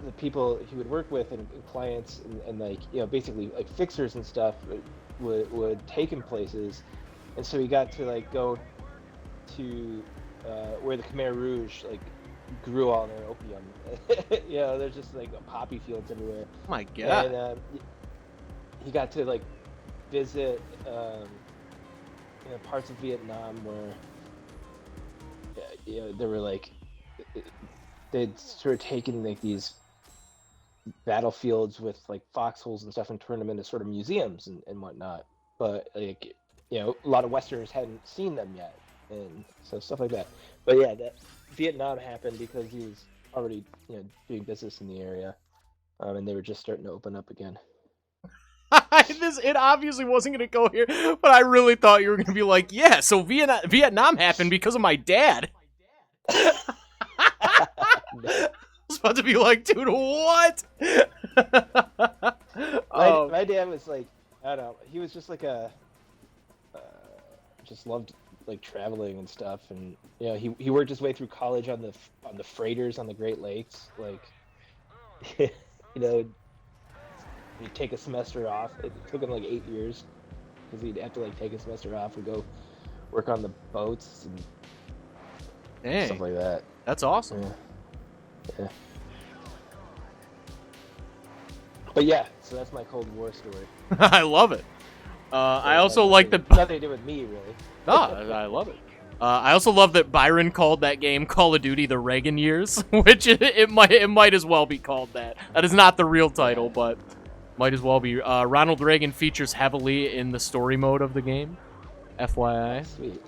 the people he would work with and clients and like basically like fixers and stuff would take him places, and so he got to like go to where the Khmer Rouge like grew all their opium. There's just like poppy fields everywhere. Oh my god. And he got to like visit parts of Vietnam where there were like they'd sort of taken like these battlefields with like foxholes and stuff and turned them into sort of museums and whatnot, but like a lot of Westerners hadn't seen them yet, and so stuff like that. But yeah, that Vietnam happened because he was already doing business in the area, and they were just starting to open up again. It obviously wasn't going to go here, but I really thought you were going to be like, yeah, so Vietnam happened because of my dad. I was about to be like, dude, what? My dad was like, I don't know, he was just like just loved like traveling and stuff, and he worked his way through college on the freighters on the Great Lakes, like he'd take a semester off. It took him like 8 years because he'd have to like take a semester off and go work on the boats and stuff like that. That's awesome. Yeah. But yeah, so that's my Cold War story. I love it. I also like that. Nothing to do with me, really. No, I love it. I also love that Byron called that game Call of Duty the Reagan years, which it might as well be called that. That is not the real title, but might as well be. Ronald Reagan features heavily in the story mode of the game. FYI. Sweet.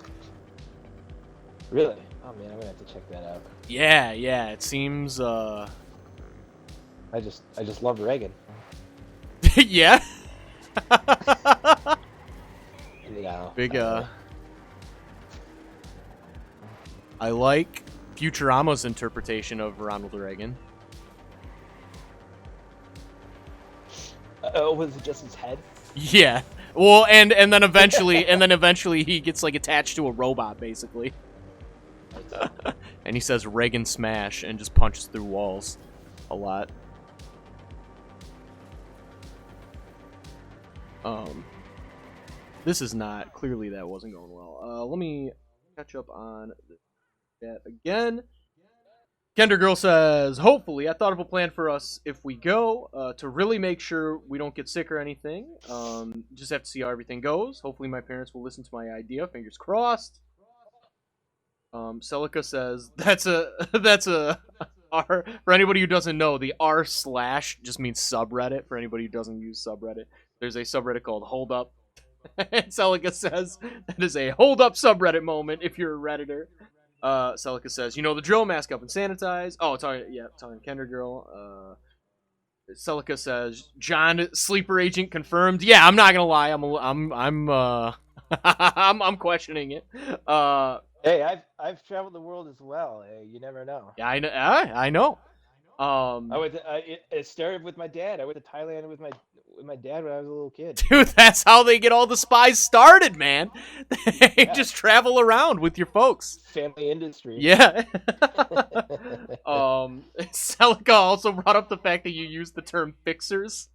Really? Oh man, I'm gonna have to check that out. Yeah. It seems. I just love Reagan. Yeah. Big. I like Futurama's interpretation of Ronald Reagan. Was it just his head? Yeah. Well, and then eventually he gets like attached to a robot basically. And he says Reagan smash and just punches through walls a lot. This is not, clearly that wasn't going well. Let me catch up on that again. Kender Girl says, hopefully, I thought of a plan for us if we go to really make sure we don't get sick or anything. Just have to see how everything goes. Hopefully my parents will listen to my idea. Fingers crossed. Celica says, that's a R, for anybody who doesn't know, the r/ just means subreddit. For anybody who doesn't use subreddit, there's a subreddit called Hold Up. And Celica says that is a hold up subreddit moment if you're a redditor. Celica says, you know the drill, mask up and sanitize. Oh, talking Kendra girl. Celica says, John sleeper agent confirmed. Yeah, I'm not gonna lie, I'm questioning it. Hey, I've traveled the world as well. Hey, you never know. Yeah, I know. It started with my dad. I went to Thailand with my dad when I was a little kid. Dude, that's how they get all the spies started, man. They just travel around with your folks. Family industry. Yeah. Celica also brought up the fact that you use the term fixers,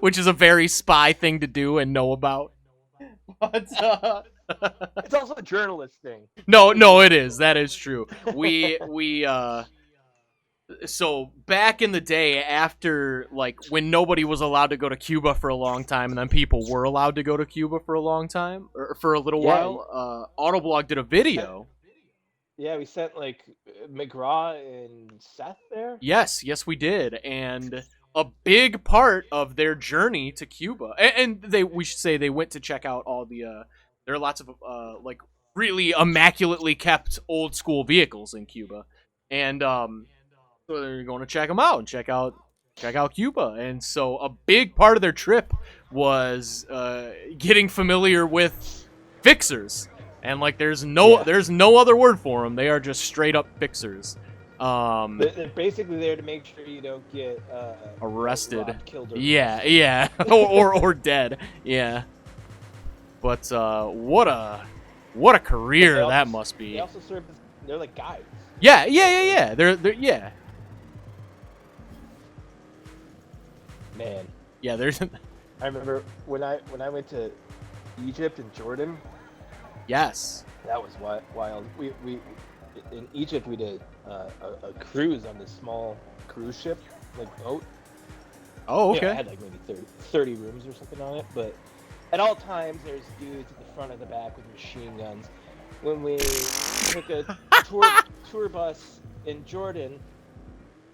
which is a very spy thing to do and know about. But it's also a journalist thing. No, it is. That is true. So back in the day, after like when nobody was allowed to go to Cuba for a long time, and then people were allowed to go to Cuba for a long time or for a little while, Autoblog did a video. Yeah, we sent like McGraw and Seth there. Yes, we did, and a big part of their journey to Cuba, and we should say they went to check out all the. There are lots of like really immaculately kept old school vehicles in Cuba, and so they're going to check them out and check out Cuba. And so a big part of their trip was getting familiar with fixers. And like there's no other word for them. They are just straight up fixers. They're basically there to make sure you don't get arrested, robbed, killed, or yeah, or dead, yeah. But what a career that must be. They also serve as, they're like guides. Yeah. They're yeah. Man. Yeah, there's. I remember when I went to Egypt and Jordan. Yes. That was wild. We in Egypt we did a cruise on this small cruise ship, like boat. Oh, okay. Yeah, it had like maybe 30 rooms or something on it, but at all times there's dudes at the front and the back with machine guns. When we took a tour bus in Jordan,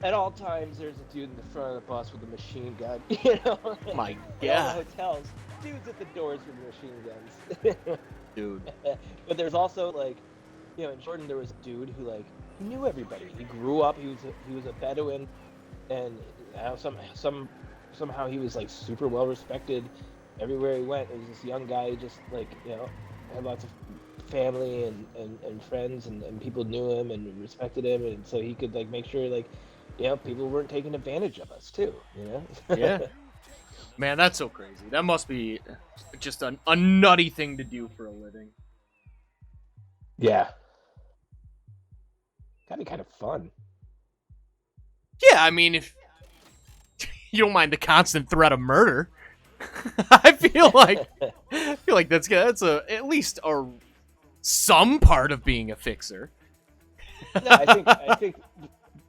at all times there's a dude in the front of the bus with a machine gun. You know, my God. God. Hotels, dudes at the doors with machine guns. Dude. But there's also like, you know, in Jordan there was a dude who like knew everybody. He grew up. He was a Bedouin, and somehow he was like super well respected everywhere he went. There was this young guy who just like, you know, had lots of family and friends and people knew him and respected him, and so he could like make sure like, you know, people weren't taking advantage of us too, you know. Yeah. Man, that's so crazy. That must be just a nutty thing to do for a living. Yeah. Gotta be kind of fun. Yeah, I mean, if you don't mind the constant threat of murder, I feel like that's at least some part of being a fixer. No, I think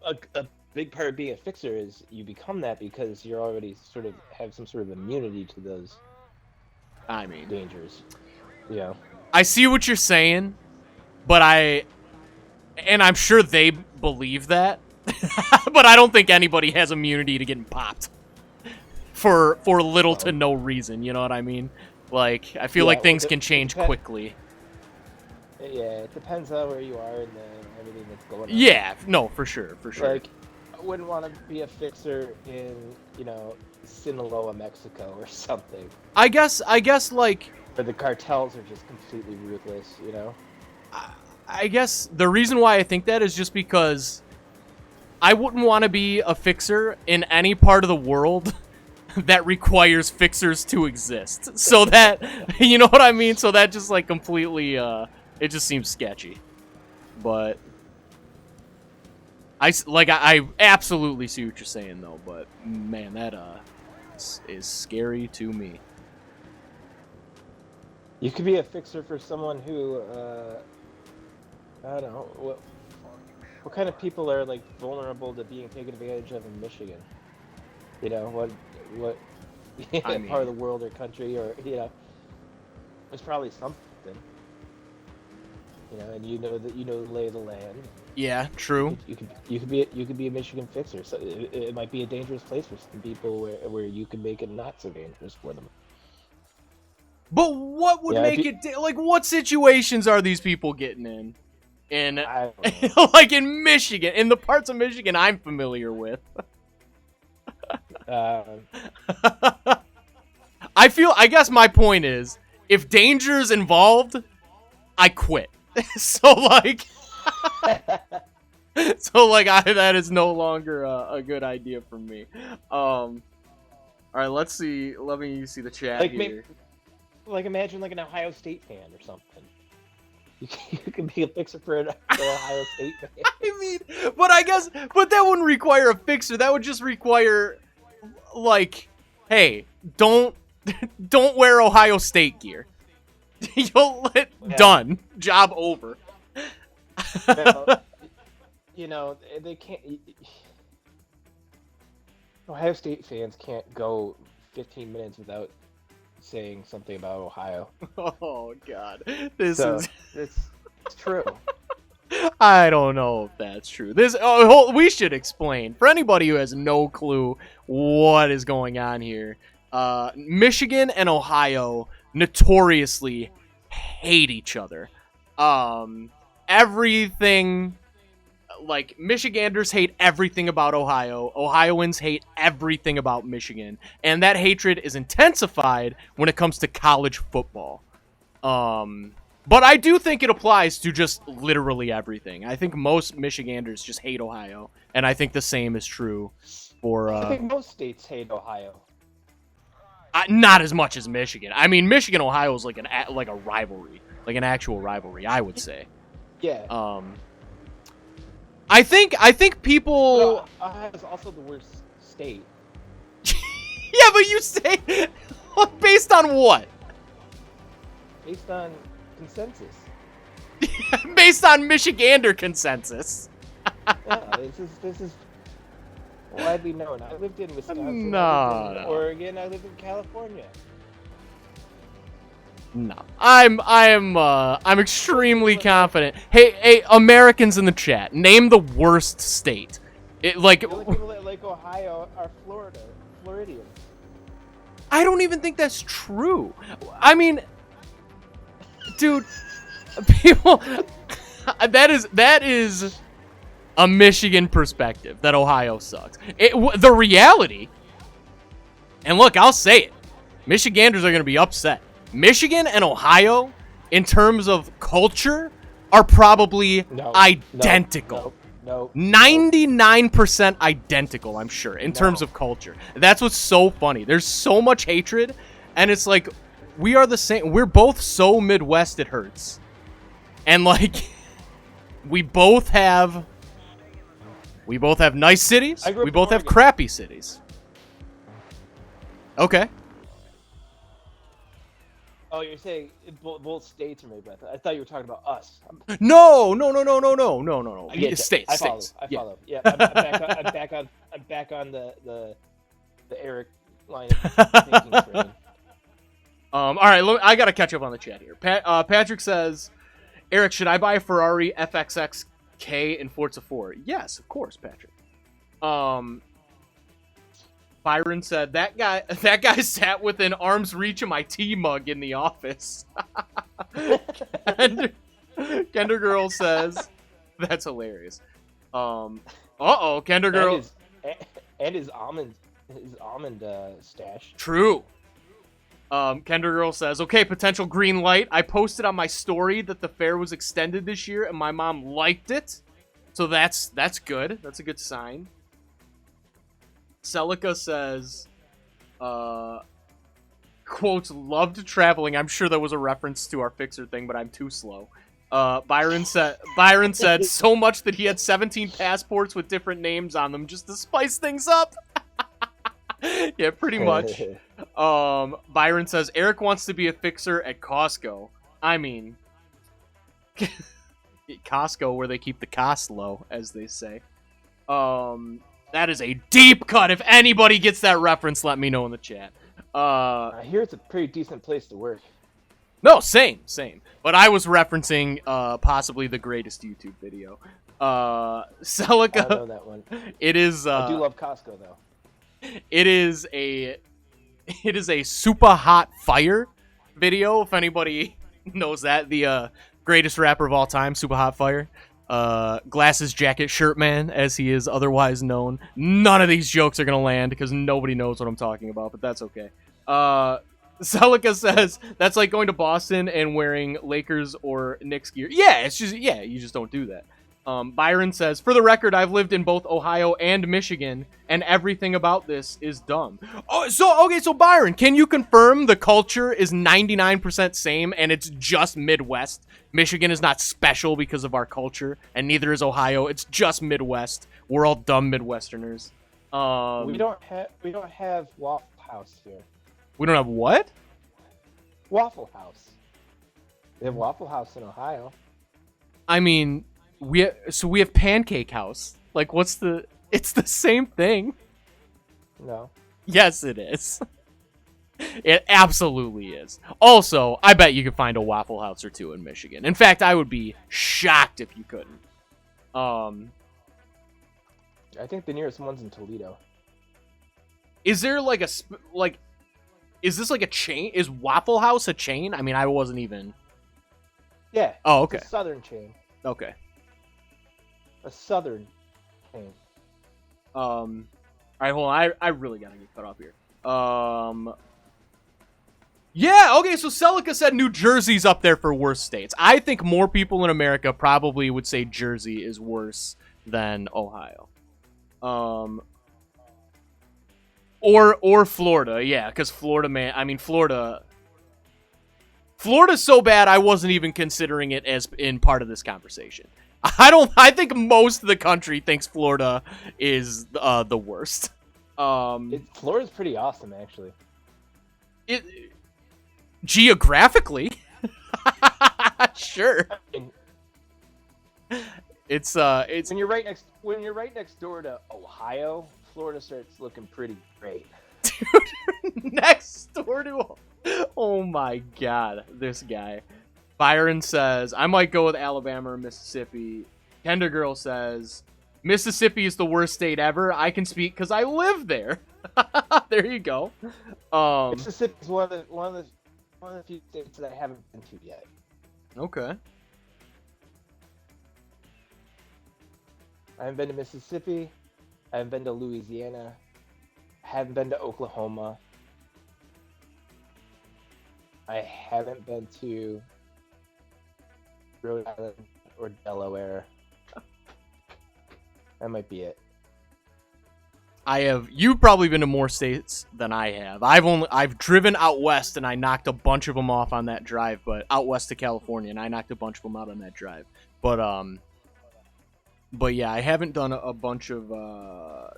a big part of being a fixer is you become that because you're already sort of have some sort of immunity to those dangers. Yeah. I see what you're saying, but I'm sure they believe that. But I don't think anybody has immunity to getting popped for little to no reason, you know what I mean? Like, I feel like things can change quickly. Yeah, it depends on where you are and everything that's going on. Yeah, no, for sure. Like, I wouldn't want to be a fixer in, you know, Sinaloa, Mexico or something. I guess like... Where the cartels are just completely ruthless, you know? I guess the reason why I think that is just because I wouldn't want to be a fixer in any part of the world that requires fixers to exist. So that, you know what I mean? So that just like completely, it just seems sketchy. But I absolutely see what you're saying though, but man, that is scary to me. You could be a fixer for someone who, I don't know, what kind of people are like vulnerable to being taken advantage of in Michigan? You know, what part of the world or country, or you know, there's probably something. You know, and you know the lay of the land. Yeah, true. You could be a Michigan fixer. So it might be a dangerous place for some people where you can make it not so dangerous for them. But what would Yeah, make it like? What situations are these people getting in? I don't know. Like in Michigan, in the parts of Michigan I'm familiar with. I guess my point is, if danger's involved, I quit. So like, that is no longer a good idea for me. All right, let's see. Let me see the chat like here. like imagine like an Ohio State fan or something. You can be a fixer for an Ohio State fan. I mean, but that wouldn't require a fixer. That would just require, like, hey, don't wear Ohio State gear. Done. Job over. Well, they can't. Ohio State fans can't go 15 minutes without saying something about Ohio. Oh God, It's true. I don't know if that's true. We should explain for anybody who has no clue what is going on here. Michigan and Ohio notoriously hate each other. Everything, like, Michiganders hate everything about Ohio. Ohioans hate everything about Michigan. And that hatred is intensified when it comes to college football. But I do think it applies to just literally everything. I think most Michiganders just hate Ohio. And I think the same is true for... I think most states hate Ohio. Not as much as Michigan. I mean, Michigan-Ohio is like a rivalry. Like an actual rivalry, I would say. Yeah. I think people... Ohio is also the worst state. Yeah, but you say... Based on what? Based on consensus. Based on Michigander consensus. Yeah, this is widely known. I lived in Wisconsin, I lived in Oregon, I lived in California. No, I'm extremely confident. Hey, Americans in the chat, name the worst state. The only people that like Ohio are Floridians. I don't even think that's true. I mean, dude, people, that is a Michigan perspective that Ohio sucks. The reality, and look, I'll say it, Michiganders are going to be upset. Michigan and Ohio, in terms of culture, are probably identical. No. 99% identical, I'm sure, in terms of culture. That's what's so funny. There's so much hatred, and it's like, we are the same. We're both so Midwest it hurts. And like, we both have nice cities. We both have crappy cities. Okay. Oh, you're saying both states are made by that. I thought you were talking about us. No. States. I follow. Yeah, I'm back on the Eric line of thinking train. All right, I gotta catch up on the chat here. Patrick says, Eric, should I buy a Ferrari FXXK in Forza 4? Yes, of course, Patrick. Byron said, that guy sat within arm's reach of my tea mug in the office. Kender Girl says, that's hilarious. Kender Girl. And his almond stash. True. Kender Girl says, okay, potential green light. I posted on my story that the fair was extended this year, and my mom liked it. So that's good. That's a good sign. Celica says, quotes, loved traveling. I'm sure that was a reference to our Fixer thing, but I'm too slow. Byron said so much that he had 17 passports with different names on them just to spice things up. Yeah, pretty much. Byron says, Eric wants to be a fixer at Costco. I mean, Costco, where they keep the cost low, as they say. That is a deep cut. If anybody gets that reference, let me know in the chat. I hear it's a pretty decent place to work. No, same. But I was referencing possibly the greatest YouTube video. I Celica. don't know that one. It is. I do love Costco though. It is a super hot fire video. If anybody knows that, the greatest rapper of all time, Super Hot Fire. Glasses, jacket, shirt man, as he is otherwise known. None of these jokes are gonna land because nobody knows what I'm talking about, but that's okay. Celica says that's like going to Boston and wearing Lakers or Knicks gear. Yeah, it's just you just don't do that. Byron says, for the record, I've lived in both Ohio and Michigan, and everything about this is dumb. Oh, so Byron, can you confirm the culture is 99% same and it's just Midwest? Michigan is not special because of our culture, and neither is Ohio. It's just Midwest. We're all dumb Midwesterners. We don't have Waffle House here. We don't have what? Waffle House. They have Waffle House in Ohio. I mean, we have Pancake House. Like, it's the same thing. No. Yes, it is. It absolutely is. Also, I bet you could find a Waffle House or two in Michigan. In fact, I would be shocked if you couldn't. I think the nearest one's in Toledo. Is there is this like a chain? Is Waffle House a chain? I mean, I wasn't even. Yeah. Oh, okay. It's a southern chain. Okay. A southern chain. All right, hold on. I really gotta get cut off here. Yeah, okay, so Celica said New Jersey's up there for worst states. I think more people in America probably would say Jersey is worse than Ohio. Or Florida, yeah, because Florida, man, I mean, Florida's so bad I wasn't even considering it as in part of this conversation. I think most of the country thinks Florida is the worst. Florida's pretty awesome, actually. Geographically, sure. It's when you're right next door to Ohio, Florida starts looking pretty great. Dude, next door to, oh my god, this guy. Byron says, I might go with Alabama or Mississippi. Tender Girl says, Mississippi is the worst state ever. I can speak because I live there. There you go. Mississippi is one of the few states that I haven't been to yet. Okay. I haven't been to Mississippi. I haven't been to Louisiana. I haven't been to Oklahoma. I haven't been to Rhode Island or Delaware. That might be it. You've probably been to more states than I have. I've driven out west and I knocked a bunch of them off on that drive, but out west to California, and I knocked a bunch of them out on that drive. But yeah, I haven't done a bunch of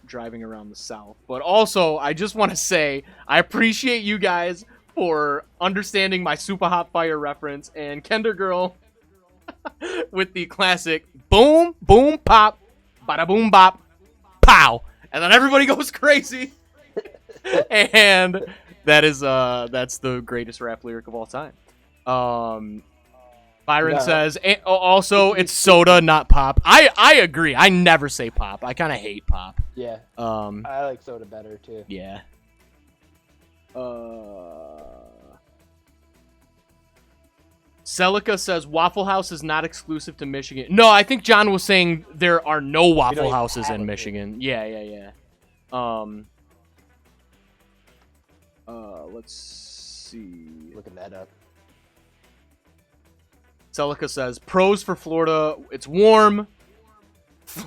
driving around the South. But also, I just want to say, I appreciate you guys for understanding my Super Hot Fire reference, and Kender Girl with the classic boom, boom, pop, bada boom, bop, pow. And then everybody goes crazy. And that's the greatest rap lyric of all time. Byron says, also, it's soda, not pop. I agree. I never say pop. I kind of hate pop. Yeah. I like soda better, too. Yeah. Celica says, Waffle House is not exclusive to Michigan. No, I think John was saying there are no Waffle Houses in Michigan. Yeah. Let's see. Looking that up. Celica says, pros for Florida, it's warm,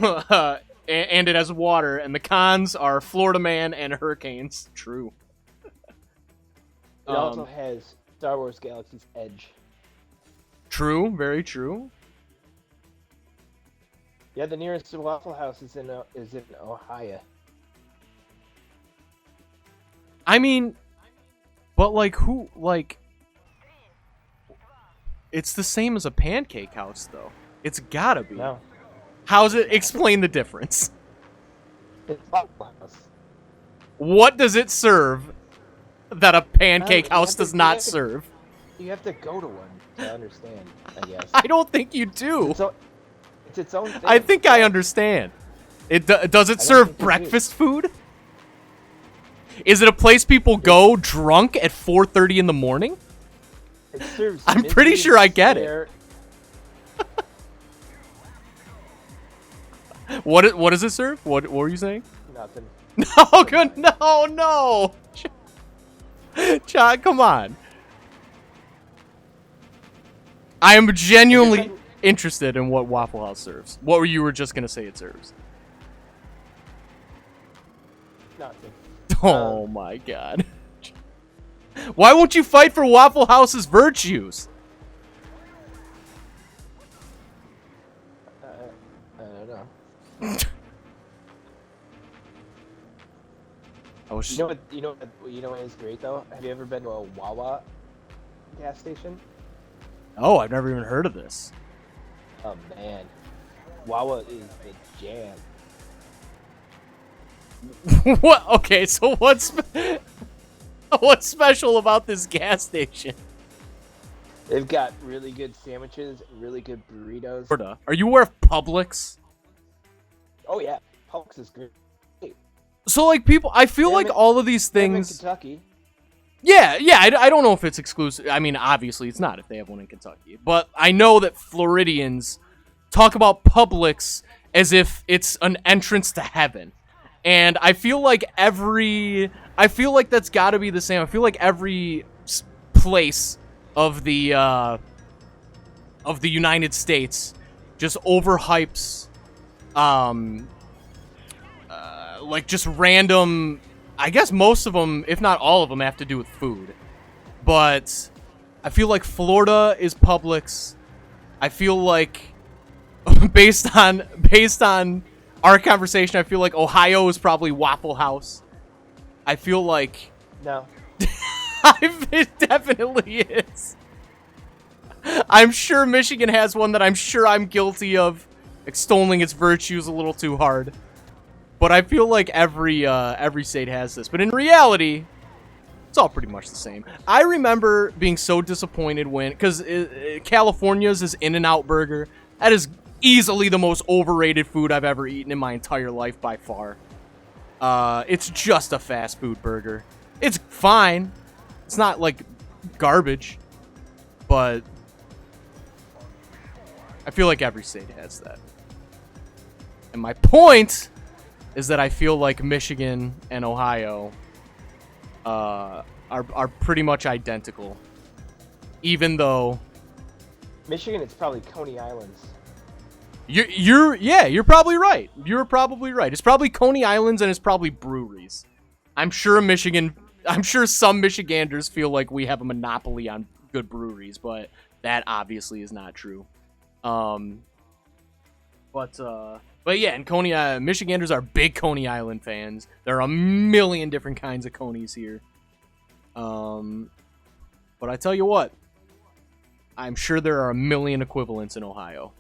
and it has water, and the cons are Florida man and hurricanes. True. It also has Star Wars Galaxy's Edge. True, very true. Yeah, the nearest Waffle House is in Ohio. I mean, but it's the same as a pancake house, though. It's gotta be. No. How's it? Explain the difference. It's Waffle House. What does it serve that a pancake house does not serve? You have to go to one to understand, I guess. I don't think you do. It's its own thing. I think I understand. Does it serve think you do. breakfast food? Is it a place people go drunk at 4:30 in the morning? It serves I'm pretty misery, sure I get it. despair. What does it serve? What were you saying? Nothing. No, good. No. John, come on. I am genuinely interested in what Waffle House serves. What were you just gonna say it serves? Nothing. Oh my god. Why won't you fight for Waffle House's virtues? I don't know. You know what is great though? Have you ever been to a Wawa gas station? Oh, I've never even heard of this. Oh man, Wawa is the jam. What? Okay, so what's special about this gas station? They've got really good sandwiches, really good burritos. Are you aware of Publix? Oh yeah, Publix is great. So like people, I feel like all of these Them in things. Kentucky. Yeah. I don't know if it's exclusive. I mean, obviously it's not if they have one in Kentucky. But I know that Floridians talk about Publix as if it's an entrance to heaven. And I feel like that's got to be the same. I feel like every place of the United States just overhypes like just random. I guess most of them, if not all of them, have to do with food. But I feel like Florida is Publix. I feel like based on our conversation, I feel like Ohio is probably Waffle House. I feel like No. it definitely is. I'm sure Michigan has one that I'm sure I'm guilty of extolling its virtues a little too hard. But I feel like every state has this. But in reality, it's all pretty much the same. I remember being so disappointed because California's is In-N-Out Burger. That is easily the most overrated food I've ever eaten in my entire life by far. It's just a fast food burger. It's fine. It's not like garbage. But I feel like every state has that. And my point is that I feel like Michigan and Ohio are pretty much identical. Even though Michigan, it's probably Coney Islands. You're probably right. You're probably right. It's probably Coney Islands and it's probably breweries. I'm sure some Michiganders feel like we have a monopoly on good breweries, but that obviously is not true. But yeah, and Michiganders are big Coney Island fans. There are a million different kinds of Coneys here. But I tell you what, I'm sure there are a million equivalents in Ohio.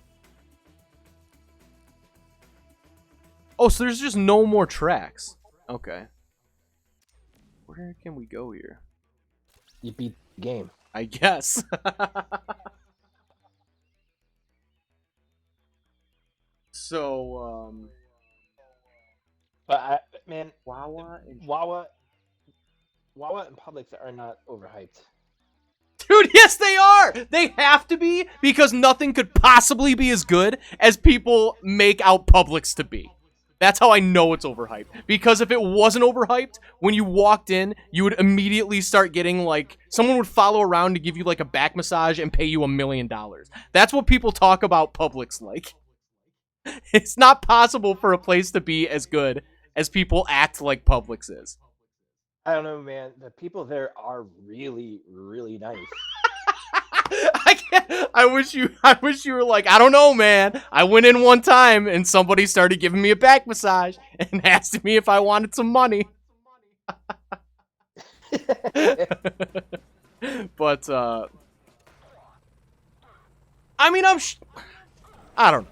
Oh, so there's just no more tracks. Okay. Where can we go here? You beat the game. I guess. So, But man, Wawa and Publix are not overhyped. Dude, yes they are! They have to be, because nothing could possibly be as good as people make out Publix to be. That's how I know it's overhyped. Because if it wasn't overhyped, when you walked in, you would immediately start getting, like, someone would follow around to give you, like, a back massage and pay you $1 million. That's what people talk about Publix like. It's not possible for a place to be as good as people act like Publix is. I don't know, man. The people there are really, really nice. I wish you were like, I don't know, man. I went in one time and somebody started giving me a back massage and asked me if I wanted some money. But I mean, I don't know.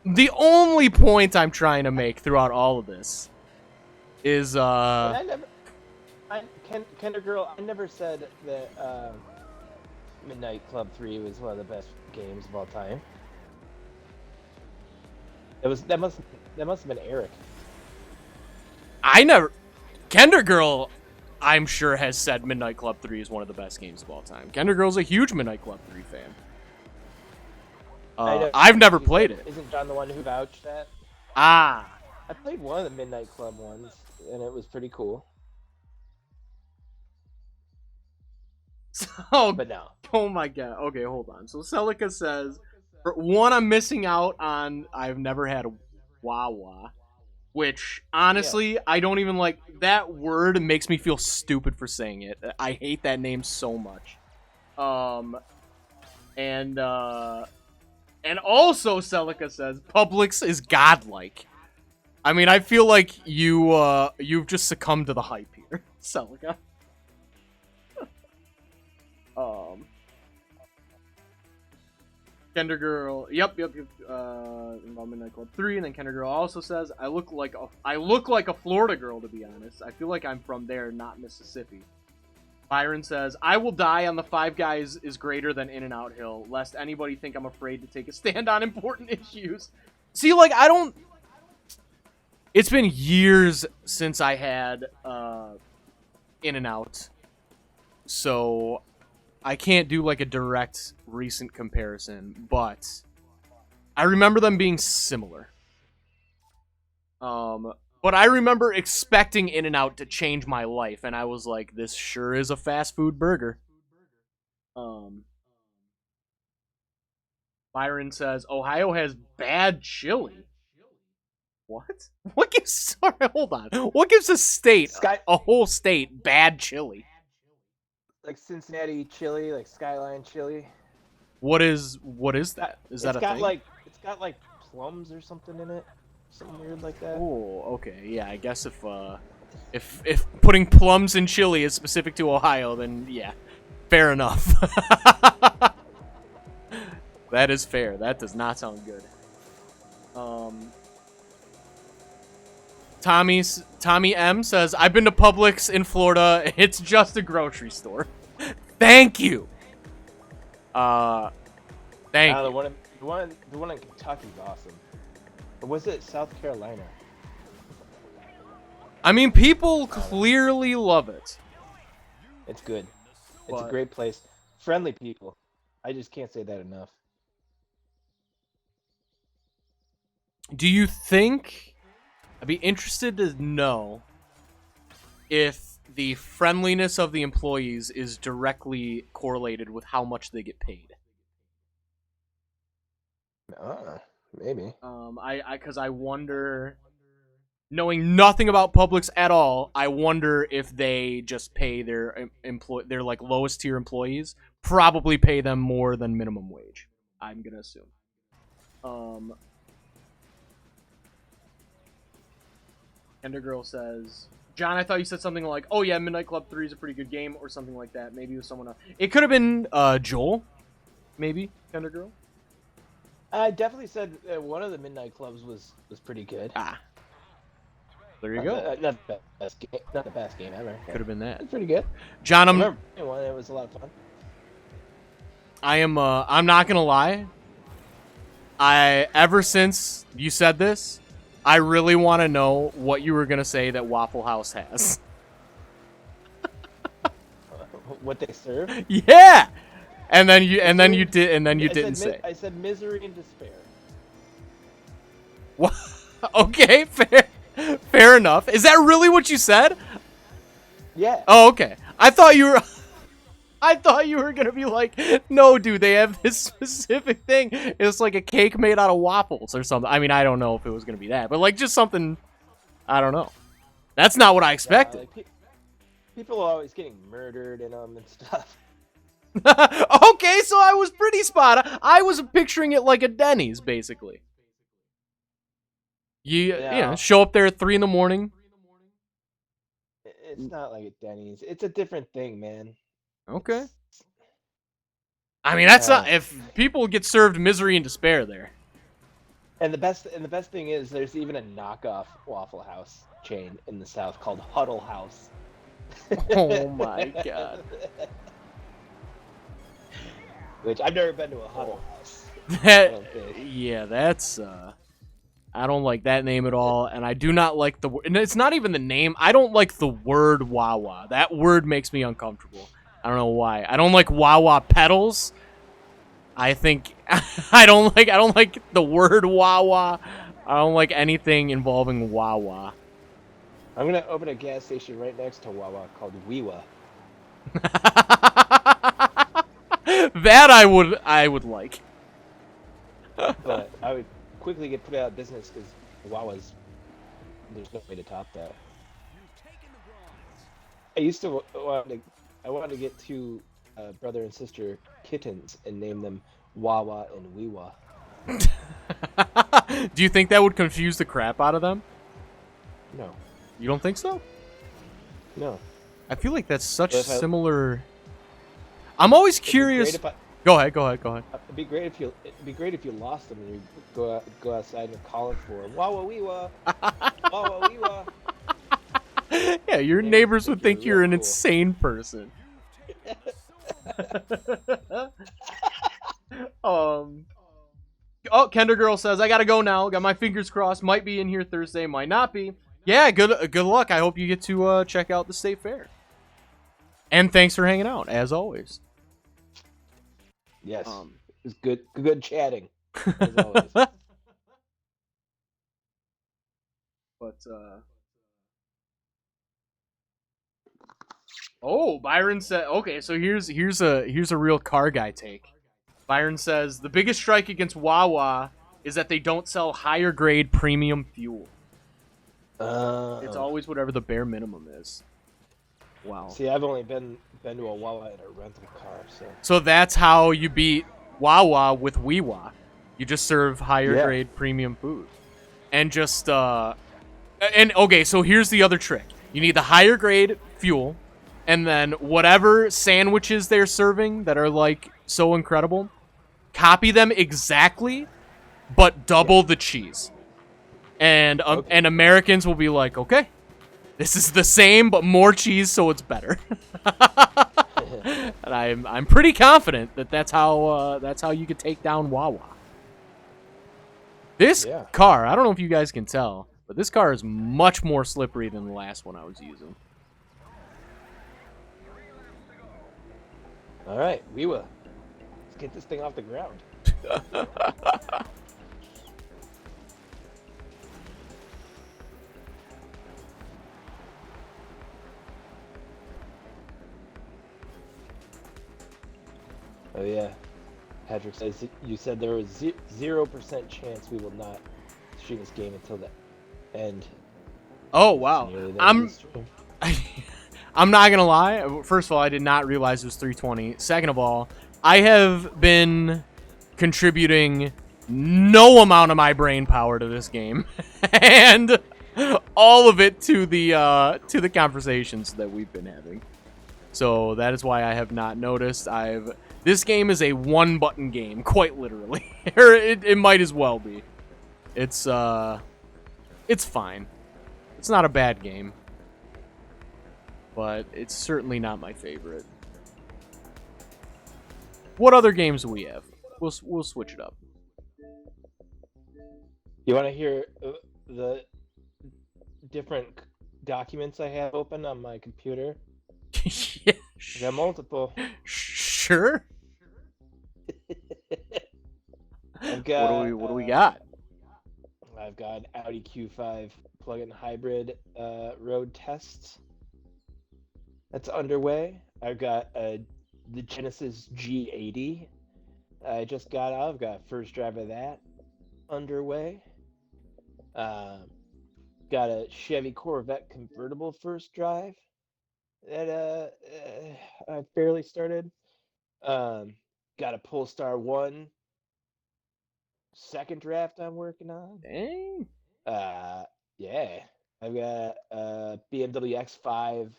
The only point I'm trying to make throughout all of this is Kinder Girl, I never said that Midnight Club 3 was one of the best games of all time. That must have been Eric. I never. Kender Girl, I'm sure, has said Midnight Club 3 is one of the best games of all time. Kender Girl's a huge Midnight Club 3 fan. I've never played it. Isn't John the one who vouched that? Ah. I played one of the Midnight Club ones, and it was pretty cool. Oh, But no. oh my god. Okay, hold on. So Celica says, for one, I'm missing out on I've never had Wawa. Which, honestly, I don't even like. That word makes me feel stupid for saying it. I hate that name so much. And also Celica says, Publix is godlike. I mean, I feel like you've just succumbed to the hype here, Celica. Kender Girl, yep. Midnight Club 3, and then Kender Girl also says, I look like a Florida girl, to be honest. I feel like I'm from there, not Mississippi. Byron says, I will die on the Five Guys is greater than In-N-Out Hill, lest anybody think I'm afraid to take a stand on important issues. See, like, I don't... It's been years since I had In-N-Out, so I can't do, like, a direct recent comparison, but I remember them being similar. But I remember expecting In-N-Out to change my life, and I was like, this sure is a fast food burger. Byron says, Ohio has bad chili. What? What gives... Sorry, hold on. What gives a state, a whole state, bad chili? Like Cincinnati chili, like Skyline chili. What is that? Is that a thing? It's got like plums or something in it. Something weird like that. Oh, okay. Yeah, I guess if putting plums in chili is specific to Ohio, then yeah, fair enough. That is fair. That does not sound good. Tommy M says, I've been to Publix in Florida. It's just a grocery store. Thank you. Thank you. The one in Kentucky is awesome. Or was it South Carolina? I mean, people clearly love it. It's good. It's a great place. Friendly people. I just can't say that enough. Do you think... I'd be interested to know if the friendliness of the employees is directly correlated with how much they get paid. Maybe. Because I wonder, knowing nothing about Publix at all, I wonder if they just pay their their like lowest tier employees, probably pay them more than minimum wage. I'm gonna assume. Ender Girl says, John, I thought you said something like, oh yeah, Midnight Club 3 is a pretty good game, or something like that. Maybe it was someone else. It could have been Joel, maybe, Ender Girl. I definitely said one of the Midnight Clubs was pretty good. Ah. There you go. Not the best game ever. Could have been that. It's pretty good. John, I remember one, it was a lot of fun. I'm not gonna lie. Ever since you said this, I really want to know what you were gonna say that Waffle House has. What they serve? Yeah. And then you didn't say. I said misery and despair. What? Okay, fair enough. Is that really what you said? Yeah. Oh, okay. I thought you were gonna be like, no, dude, they have this specific thing. It's like a cake made out of waffles or something. I mean, I don't know if it was gonna be that, but like just something. I don't know. That's not what I expected. Like, people are always getting murdered in them and stuff. Okay, so I was pretty spot on. I was picturing it like a Denny's, basically. You know, show up there at 3 a.m. It's not like a Denny's. It's a different thing, man. Okay. I mean, that's not if people get served misery and despair there. And the best thing is there's even a knockoff Waffle House chain in the South called Huddle House. Oh my god. Which I've never been to a huddle house. I That, don't think. yeah, that's I don't like that name at all, and I do not like the. And it's not even the name. I don't like the word Wawa. That word makes me uncomfortable. I don't know why. I don't like Wawa pedals. I think I don't like the word Wawa. I don't like anything involving Wawa. I'm gonna open a gas station right next to Wawa called Weewa. That I would like. But I would quickly get put out of business because Wawa's there's no way to top that. I used to I wanted to get two brother and sister kittens and name them Wawa and Weewa. Do you think that would confuse the crap out of them? No, You don't think so? no. I feel like that's such But if similar. I'm always It'd be curious. great if Go ahead. it'd be great if you lost them and you go outside and call it for Wawa Weewa, Wawa Weewa. Yeah, your Neighbors neighbors would would think think you're you're real an cool. insane person. um. Oh, Kender Girl says I gotta go now. Got my fingers crossed. Might be in here Thursday. Might not be. Yeah. Good luck. I hope you get to check out the state fair. And thanks for hanging out as always. Yes, it's good chatting as always. But oh, Byron said okay, so here's a real car guy take. Byron says the biggest strike against Wawa is that they don't sell higher grade premium fuel. It's always whatever the bare minimum is. Wow. See, I've only been to a Wawa in a rental car, so So that's how you beat Wawa with Weewa. You just serve higher Yeah. grade premium food. And just and okay, so here's the other trick. You need the higher grade fuel, and then whatever sandwiches they're serving that are like so incredible, copy them exactly, but double the cheese. And Okay. and Americans will be like, okay, this is the same but more cheese, so it's better. And I'm pretty confident that that's how you could take down Wawa. This Yeah. car, I don't know if you guys can tell, but this car is much more slippery than the last one I was using. All right, Weewa, let's get this thing off the ground. Oh yeah, Patrick says you said there was 0% chance we will not stream this game until the end. Oh wow. Nearly the end of the stream. I'm not gonna lie. First of all, I did not realize it was 320. Second of all, I have been contributing no amount of my brain power to this game, and all of it to the conversations that we've been having. So that is why I have not noticed. This game is a one-button game, quite literally. Or it might as well be. It's fine. It's not a bad game, but it's certainly not my favorite. What other games do we have? We'll switch it up. You want to hear the different documents I have open on my computer? Yeah, I got multiple. sure. I've got. What do we got? I've got Audi Q5 plug-in hybrid road tests. That's underway. I've got the Genesis G80. I just got out. I've got first drive of that underway. Got a Chevy Corvette convertible first drive that I barely started. Got a Polestar 1 second draft I'm working on. Dang. Yeah. I've got a BMW X5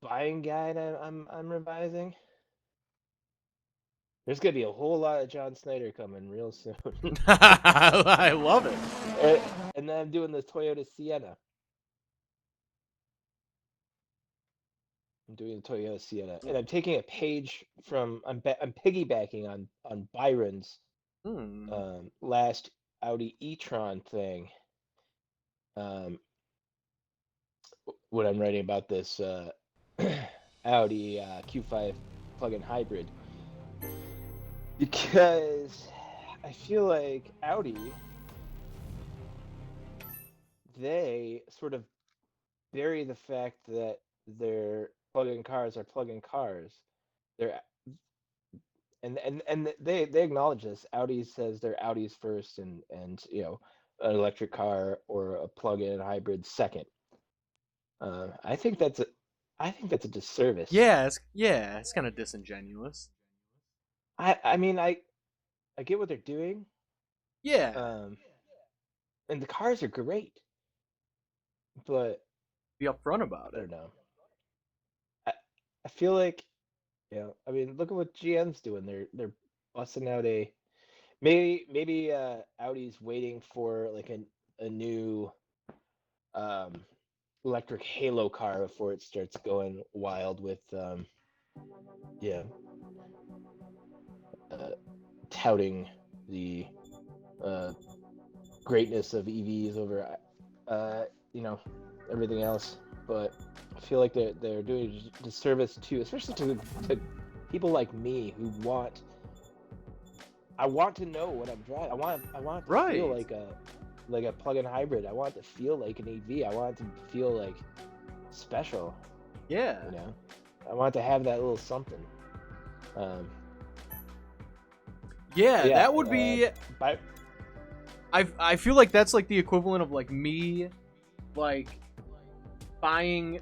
buying guide I'm revising. There's gonna be a whole lot of John Snyder coming real soon. I love it. And then I'm doing the Toyota Sienna. I'm doing the Toyota Sienna, and I'm taking a page from. I'm piggybacking on Byron's Hmm. last Audi e-tron thing. Um, when I'm writing about this Audi Q5 plug-in hybrid, because I feel like Audi, they sort of bury the fact that their plug-in cars are plug-in cars. They're and they acknowledge this. Audi says they're Audis first, and an electric car or a plug-in hybrid second. I think that's a disservice. It's kind of disingenuous. I mean I get what they're doing. Yeah, Um, and the cars are great, but be upfront about I it. don't know. I I feel like I mean look at what GM's doing. They're busting out a maybe Audi's waiting for like a new um electric halo car before it starts going wild with yeah uh, touting the uh greatness of EVs over uh you know everything else. But I feel like they're doing a disservice too, especially to people like me who I want to know what I'm driving. I want it to feel Right. like a plug-in hybrid. I want it to feel like an EV. I want it to feel like special, Yeah. you know. I want it to have that little something. Um, Yeah, yeah, that would be. but I feel like that's like the equivalent of like me, like buying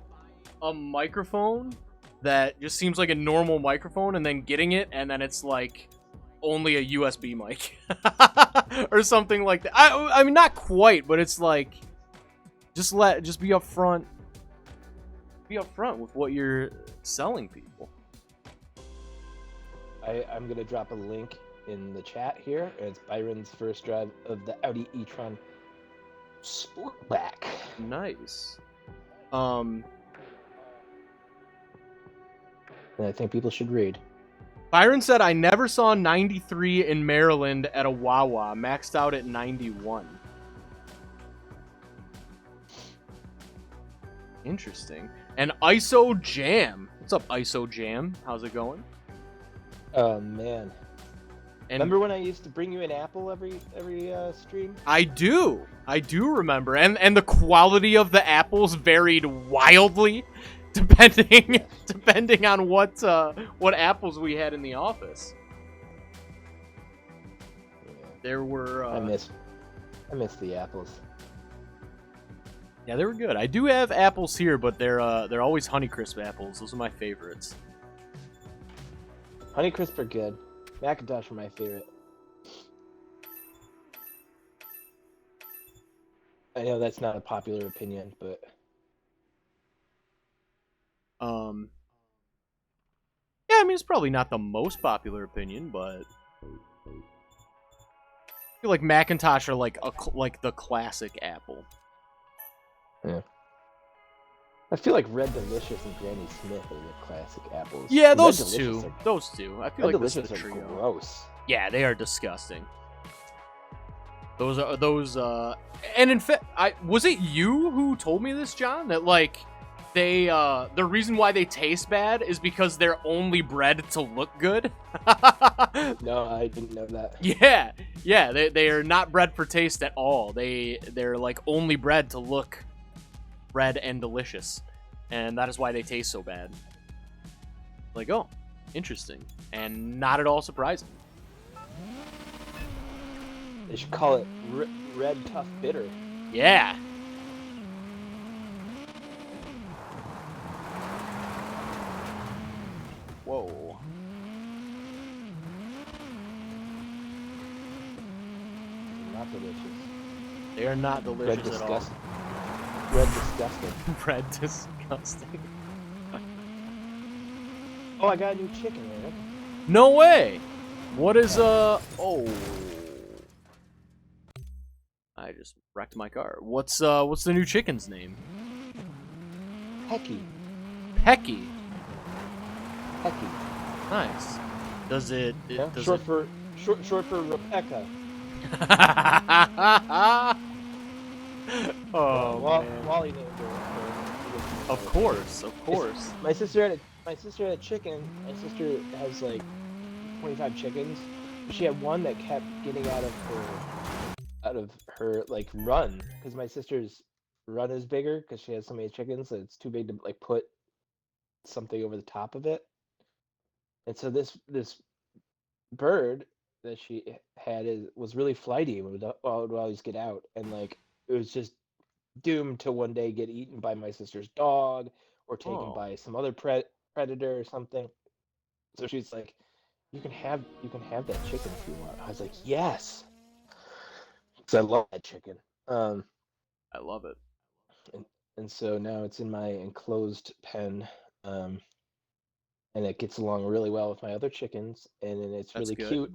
a microphone that just seems like a normal microphone, and then getting it, and then it's like only a USB mic or something like that. I mean, not quite, but it's like just be upfront. Be upfront with what you're selling people. I'm gonna drop a link in the chat here. It's Byron's first drive of the Audi e-tron Sportback. Nice. And I think people should read. Byron said, I never saw 93 in Maryland at a Wawa, maxed out at 91. Interesting. And ISO Jam. What's up, ISO Jam? How's it going? Oh man. And Remember when I used to bring you an apple every stream? I do remember. And the quality of the apples varied wildly depending on what apples we had in the office. Yeah. There were I miss the apples. yeah, they were good. I do have apples here, but they're always Honeycrisp apples. Those are my favorites. Honeycrisp are good. Macintosh are my favorite. I know that's not a popular opinion, but Yeah, I mean, it's probably not the most popular opinion, but I feel like Macintosh are like the classic Apple. yeah. I feel like Red Delicious and Granny Smith are the classic apples. Yeah, And those Red two. Delicious Those two. I feel Red like this is Delicious the are trio. gross. Yeah, they are disgusting. Those and in fact, was it you who told me this, John? That like they the reason why they taste bad is because they're only bred to look good. No, I didn't know that. Yeah, they are not bred for taste at all. They're like only bred to look red and delicious, and that is why they taste so bad. Like, oh, interesting, and not at all surprising. They should call it Red Tough Bitter. Yeah. Whoa. Not delicious. They are not delicious Red at all. disgusting. Red disgusting. Red disgusting. Oh, I got a new chicken, man. No way. What is oh. I just wrecked my car. What's the new chicken's name? Pecky. Pecky. Pecky. Nice. Does it? Yeah, Does short it? for Rebecca. Oh man. Wally named her. Of course, of course. My sister had a chicken. My sister has like 25 chickens. She had one that kept getting out of her like run, because my sister's run is bigger because she has so many chickens that it's too big to like put something over the top of it. And so this bird that she had was really flighty and would always get out, and like it was just doomed to one day get eaten by my sister's dog or taken Oh, by some other predator or something. So she's like, you can have that chicken if you want. I was like, yes, because I love that chicken. Um, I love it. and, and so now it's in my enclosed pen, um, and it gets along really well with my other chickens, and it's That's really good. cute.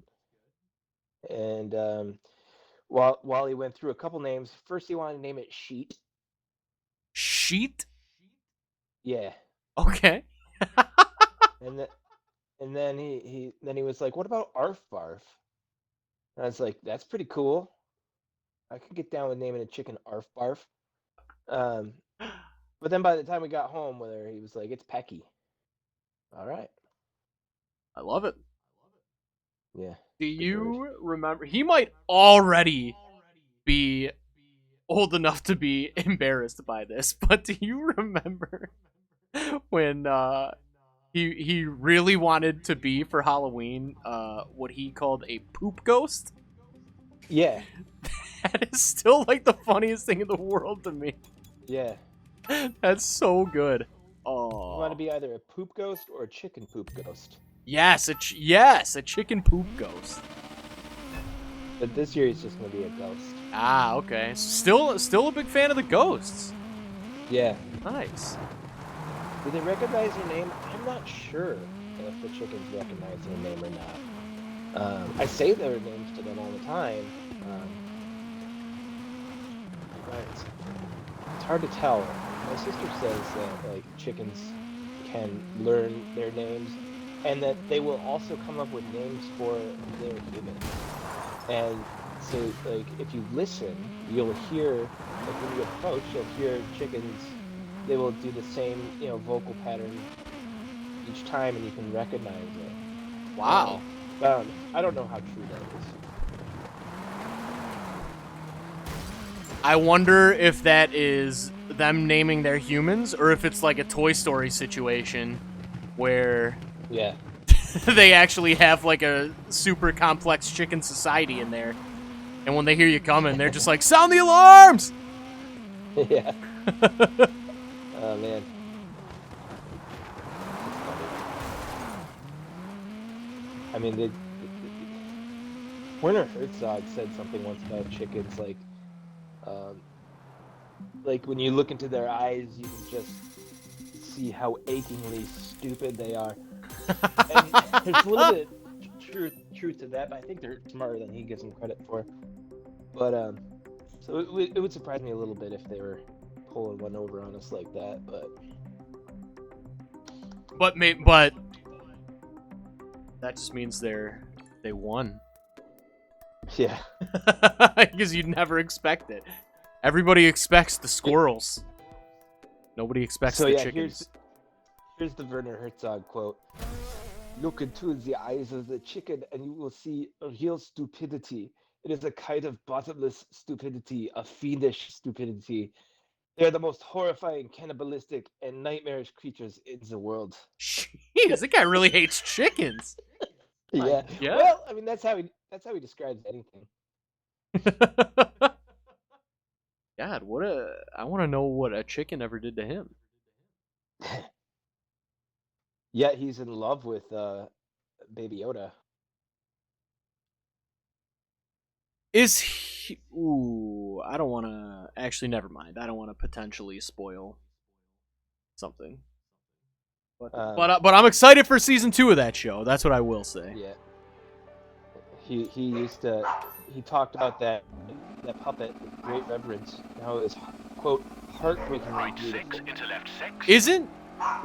And while he went through a couple names, first he wanted to name it Sheet. Sheet. Yeah, Okay. and then he was like, "What about Arf Barf?" And I was like, "That's pretty cool. I could get down with naming a chicken Arf Barf." Um, but then by the time we got home with her, he was like, "It's Pecky." All right. I love it. Yeah. Do Good bird. you remember? He might already be old enough to be embarrassed by this, but do you remember when he really wanted to be for Halloween what he called a poop ghost? Yeah. That is still like the funniest thing in the world to me. Yeah. That's so good. You want to Oh. be either a poop ghost or a chicken poop ghost. Yes, yes, a chicken poop ghost. But this year he's just gonna be a ghost. Ah, okay. Still a big fan of the ghosts. Yeah. Nice. Do they recognize your name? I'm not sure if the chickens recognize their name or not. I say their names to them all the time. But it's hard to tell. My sister says that like chickens can learn their names, and that they will also come up with names for their humans. And so, like, if you listen, you'll hear, like, when you approach, you'll hear chickens. They will do the same, vocal pattern each time, and you can recognize it. Wow. I don't know how true that is. I wonder if that is them naming their humans, or if it's like a Toy Story situation where Yeah. they actually have like a super complex chicken society in there. And when they hear you coming, they're just like, sound the alarms! Yeah. Oh, man. I mean, Werner Herzog said something once about chickens, like when you look into their eyes, you can just see how achingly stupid they are. And there's a little bit of truth to that, but I think they're smarter than he gives them credit for. But so it would surprise me a little bit if they were pulling one over on us like that. But that just means they won. Yeah. Because you'd never expect it. Everybody expects the squirrels. Nobody expects the chickens. Here's the Werner Herzog quote. Look into the eyes of the chicken and you will see a real stupidity. It is a kind of bottomless stupidity, a fiendish stupidity. They are the most horrifying, cannibalistic, and nightmarish creatures in the world. Jeez, that guy really hates chickens. Yeah. Yeah. Well, I mean that's how he describes anything. God, I want to know what a chicken ever did to him. Yet he's in love with Baby Yoda. Is he? Ooh, I don't want to. Actually, never mind. I don't want to potentially spoil something. But I'm excited for season 2 of that show. That's what I will say. Yeah. He talked about that puppet with great reverence. How it was, quote, heartbreakingly beautiful. Isn't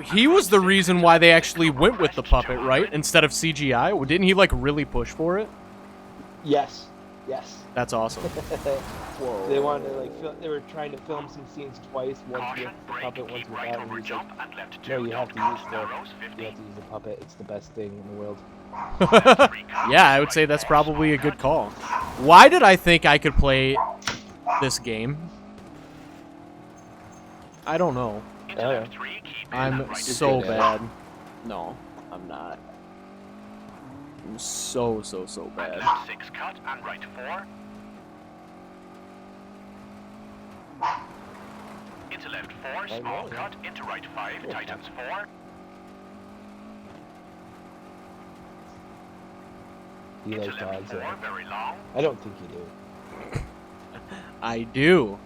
He was the reason why they actually went with the puppet, right? Instead of CGI. Didn't he like really push for it? Yes. Yes. That's awesome. Whoa. They wanted to they were trying to film some scenes twice, once with the puppet, once without. And he's like, no, you have to use the puppet. It's the best thing in the world. Yeah, I would say that's probably a good call. Why did I think I could play this game? I don't know. I'm so bad. No, I'm not. I'm so bad. 6 cut and right 4. Into left 4, small cut, into right 5, tightens 4. You Into like left dogs, 4, very long. I don't think you do. I do.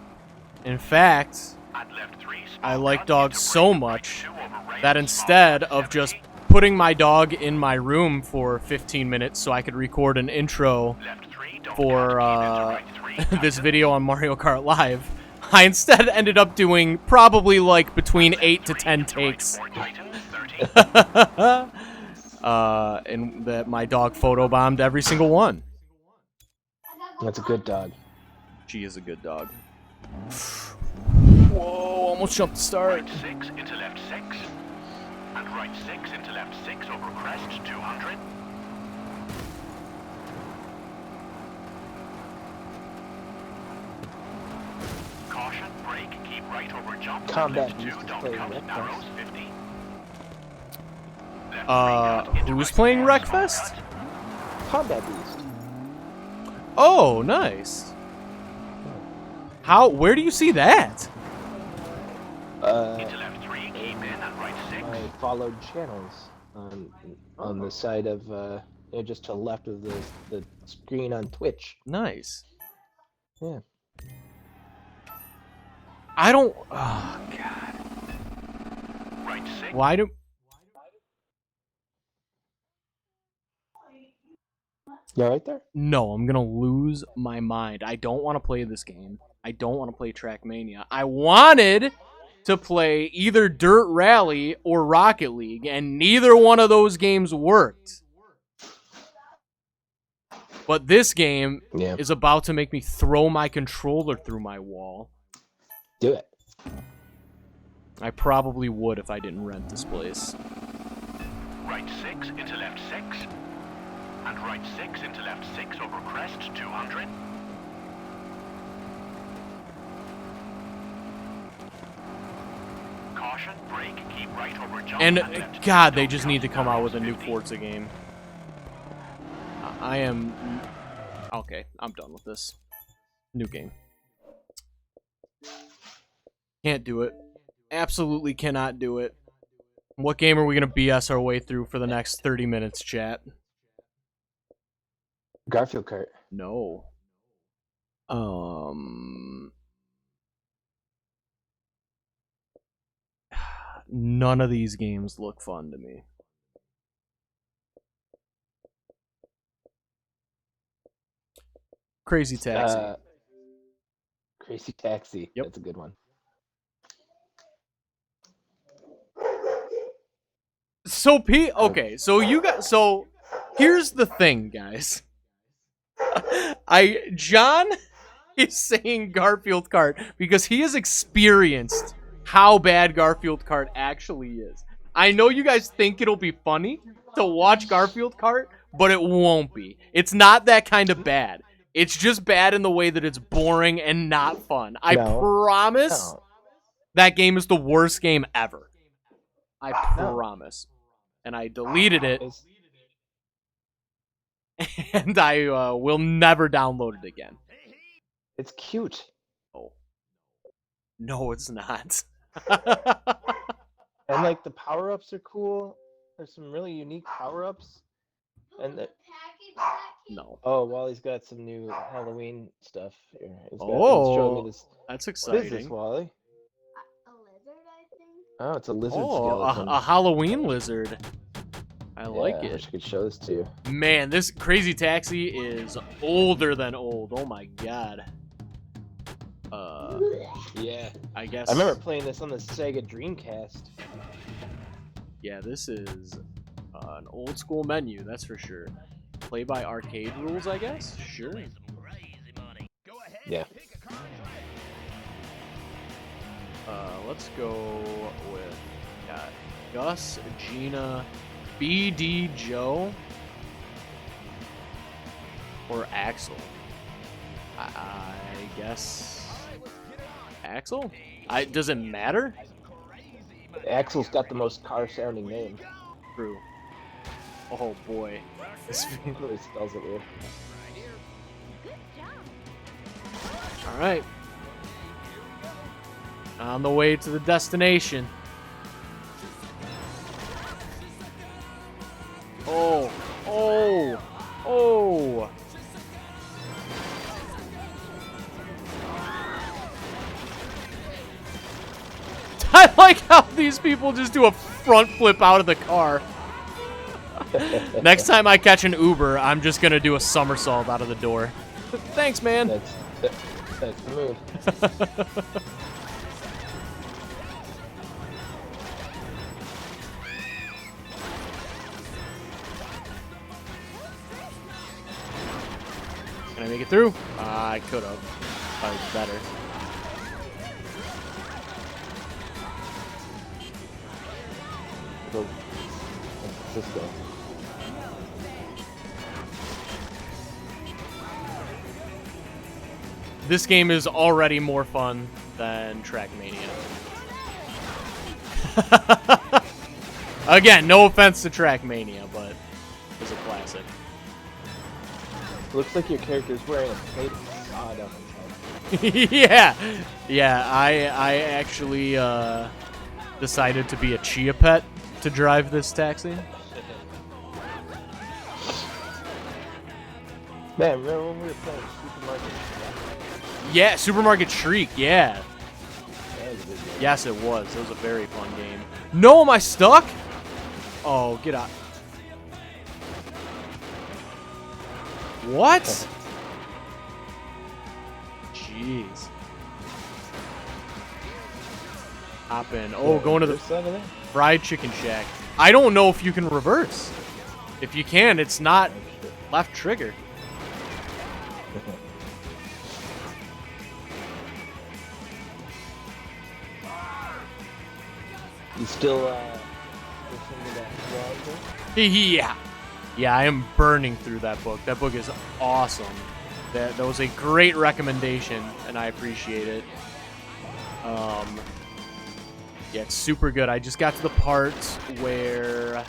In fact, And left 3, small I like cut, dogs into so right, much 2 over right, that small instead cut, of just 70. putting my dog in my room for 15 minutes so I could record an intro Left 3, don't for cut, keep into right 3, this tightens. video on Mario Kart Live, I instead ended up doing probably like between 8 to 10 takes. And that my dog photobombed every single one. That's a good dog. She is a good dog. Whoa, almost jumped the start. Right 6 into left 6. And right 6 into left 6 over crest, 200. Caution, brake, keep right over jump. Combat Left 2, Beast is don't playing cut, Wreckfest. narrows, 50. Left 3 cut, into Who's right playing 4, Wreckfest? small cut. Combat Beast. Oh, nice. Where do you see that? Into left 3, keep in and right 6. My followed channels on the side of just to the left of the screen on Twitch. Nice. Yeah. I don't. Oh God. Right 6. Why do? You right there? No, I'm gonna lose my mind. I don't want to play this game. I don't want to play TrackMania. I wanted to play either Dirt Rally or Rocket League, and neither one of those games worked. But this game Yeah. is about to make me throw my controller through my wall. Do it. I probably would if I didn't rent this place. Right 6 into left 6. And right 6 into left 6 over crest, 200. Caution, brake, keep right over jump. And left God, 2, they don't just cut, need to come out narrows, with a new 50. Forza game. I am... Okay, I'm done with this. New game. Can't do it. Absolutely cannot do it. What game are we going to BS our way through for the next 30 minutes, chat? Garfield Kart. No. None of these games look fun to me. Crazy Taxi. Crazy Taxi. Yep. That's a good one. So okay, so here's the thing, guys. John is saying Garfield Kart because he has experienced how bad Garfield Kart actually is. I know you guys think it'll be funny to watch Garfield Kart, but it won't be. It's not that kind of bad. It's just bad in the way that it's boring and not fun. I promise that game is the worst game ever. I promise. And I deleted it. And I will never download it again. It's cute. Oh. No, it's not. And like the power-ups are cool. There's some really unique power-ups. And No. oh, Wally's got some new Halloween stuff here. He's showing me this. That's What is exciting. this, Wally? A lizard, I think. Oh, it's a lizard Oh, skeleton. a Halloween lizard. I like I it. wish I could show this to you. Man, this Crazy Taxi is older than old. Oh my god. Yeah. I guess. I remember playing this on the Sega Dreamcast. Yeah, this is an old school menu, that's for sure. Play by arcade rules, I guess? Sure. Yeah. Let's go with Gus, Gina, BD Joe, or Axel. I guess Axel? Does it matter? Axel's got the most car-sounding name. True. Oh boy. This Really spells it weird. Good job. Alright. On the way to the destination. Oh. Oh. Oh. I like how these people just do a front flip out of the car. Next time I catch an Uber, I'm just gonna do a somersault out of the door. Thanks, man. That's the move. Can I make it through? I could have. Probably better. Go. Let's go. This game is already more fun than TrackMania. Again, no offense to TrackMania, but it's a classic. Looks like your character's wearing a plate of sod on his head. Yeah. I actually decided to be a chia pet to drive this taxi. Man, remember when we were playing Supermarket? Yeah, Supermarket Shriek, yeah. That was a good game. Yes, it was. It was a very fun game. No, am I stuck? Oh, get out. What? Jeez. Hop in. Oh, going to the side of that? fried chicken shack. I don't know if you can reverse. If you can, it's not left trigger. You still listening to that blog? Yeah. Yeah, I am burning through that book. That book is awesome. That was a great recommendation, and I appreciate it. Yeah, it's super good. I just got to the part where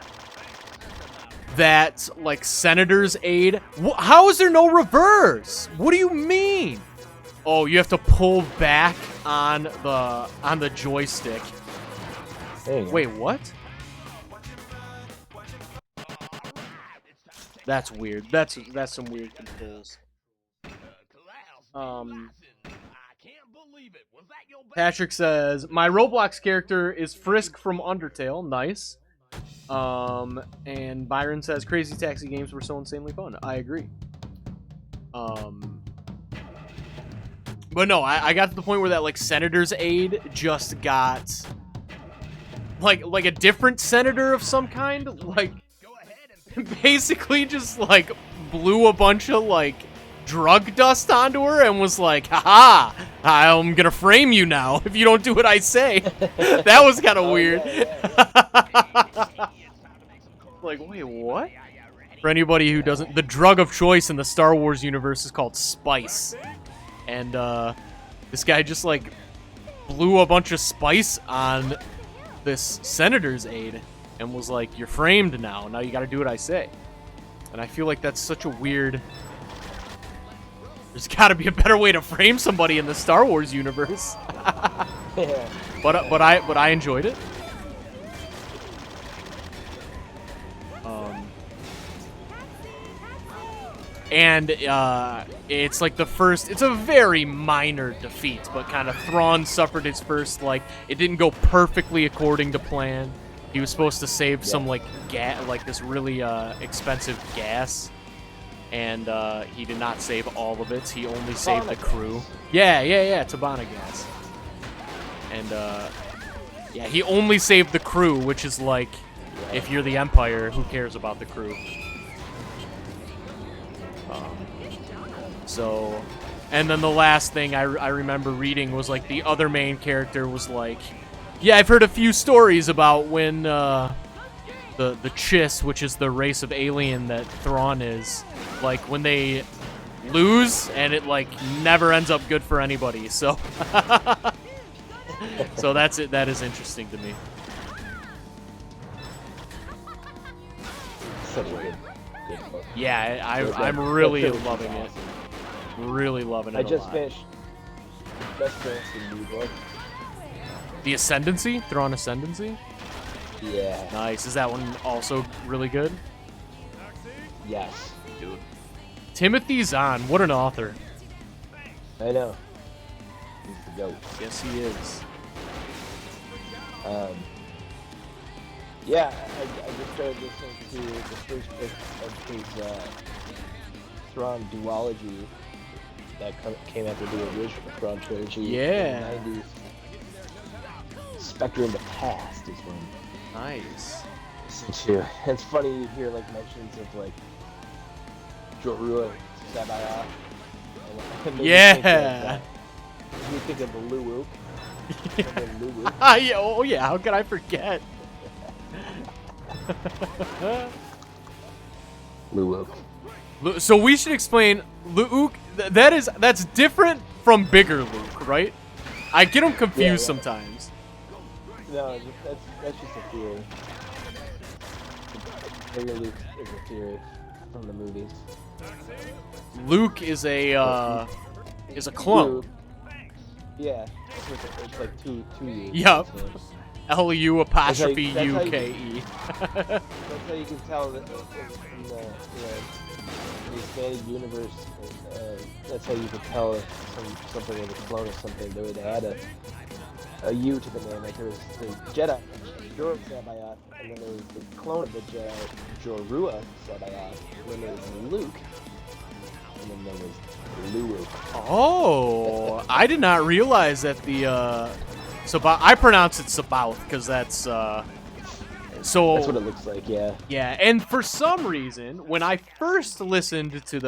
that, like, senator's aide. How is there no reverse? What do you mean? Oh, you have to pull back on the joystick. There you go. Wait, what? That's weird. That's some weird controls. Patrick says, my Roblox character is Frisk from Undertale. Nice. And Byron says, Crazy Taxi games were so insanely fun. I agree. But no, I got to the point where that, like, senator's aide just got like a different senator of some kind, like, basically just, like, blew a bunch of, like, drug dust onto her and was like, haha, I'm gonna frame you now if you don't do what I say. That was kind of weird. Yeah. Like, wait, what? For anybody who doesn't, the drug of choice in the Star Wars universe is called spice. And this guy just, like, blew a bunch of spice on this senator's aide and was like, you're framed now. Now you gotta do what I say. And I feel like that's such a weird... There's gotta be a better way to frame somebody in the Star Wars universe. Yeah. But I enjoyed it. And it's like the first, it's a very minor defeat, but kind of Thrawn suffered his first, like, it didn't go perfectly according to plan. He was supposed to save some, like, like this really expensive gas, and he did not save all of it. He only saved the crew. Yeah, Tabana gas. And yeah, he only saved the crew, which is like if you're the Empire, who cares about the crew? So, and then the last thing I remember reading was like the other main character was like, yeah, I've heard a few stories about when the Chiss, which is the race of alien that Thrawn is, like when they lose and it like never ends up good for anybody. So, so that's it. That is interesting to me. Such a good book. Yeah, That- I'm that really trilogy's loving it. awesome. Really loving it. I a just lot. finished the new book. The Ascendancy, Thrawn Ascendancy. Yeah. Nice. Is that one also really good? Yes. Dude. Timothy Zahn, what an author. I know. He's the goat. Yes, he is. Yeah, I just started listening to the first book of his Thrawn duology that came after the original Thrawn trilogy Yeah. in the 90s. Spectre in the Past is one. Nice. Too. It's funny you hear like mentions of like Jorua, Sabaoth. and they Yeah. You think of the Luwuk. Luwuk. Yeah, oh yeah, how could I forget? Luwuk. So we should explain Luke. That's different from bigger Luke, right? I get them confused Yeah. sometimes. No, that's just a theory. Bigger Luke is a theory from the movies. Luke is a clone. Luke, yeah, it's like two U's. Yup. So L-U apostrophe that's how you- U-K-E. that's how you can tell that in the expanded universe. That's how you can tell if something was a clone of something. They would add a U to the name. Like there was the Jedi, Jorah Sabaoth, and then there was the clone of the Jedi, Jorua Sabaoth, and then there was Luke, and then there was Luwuk. Oh, I did not realize that the I pronounce it Sabaoth because that's so. That's what it looks like, yeah. Yeah, and for some reason, when I first listened to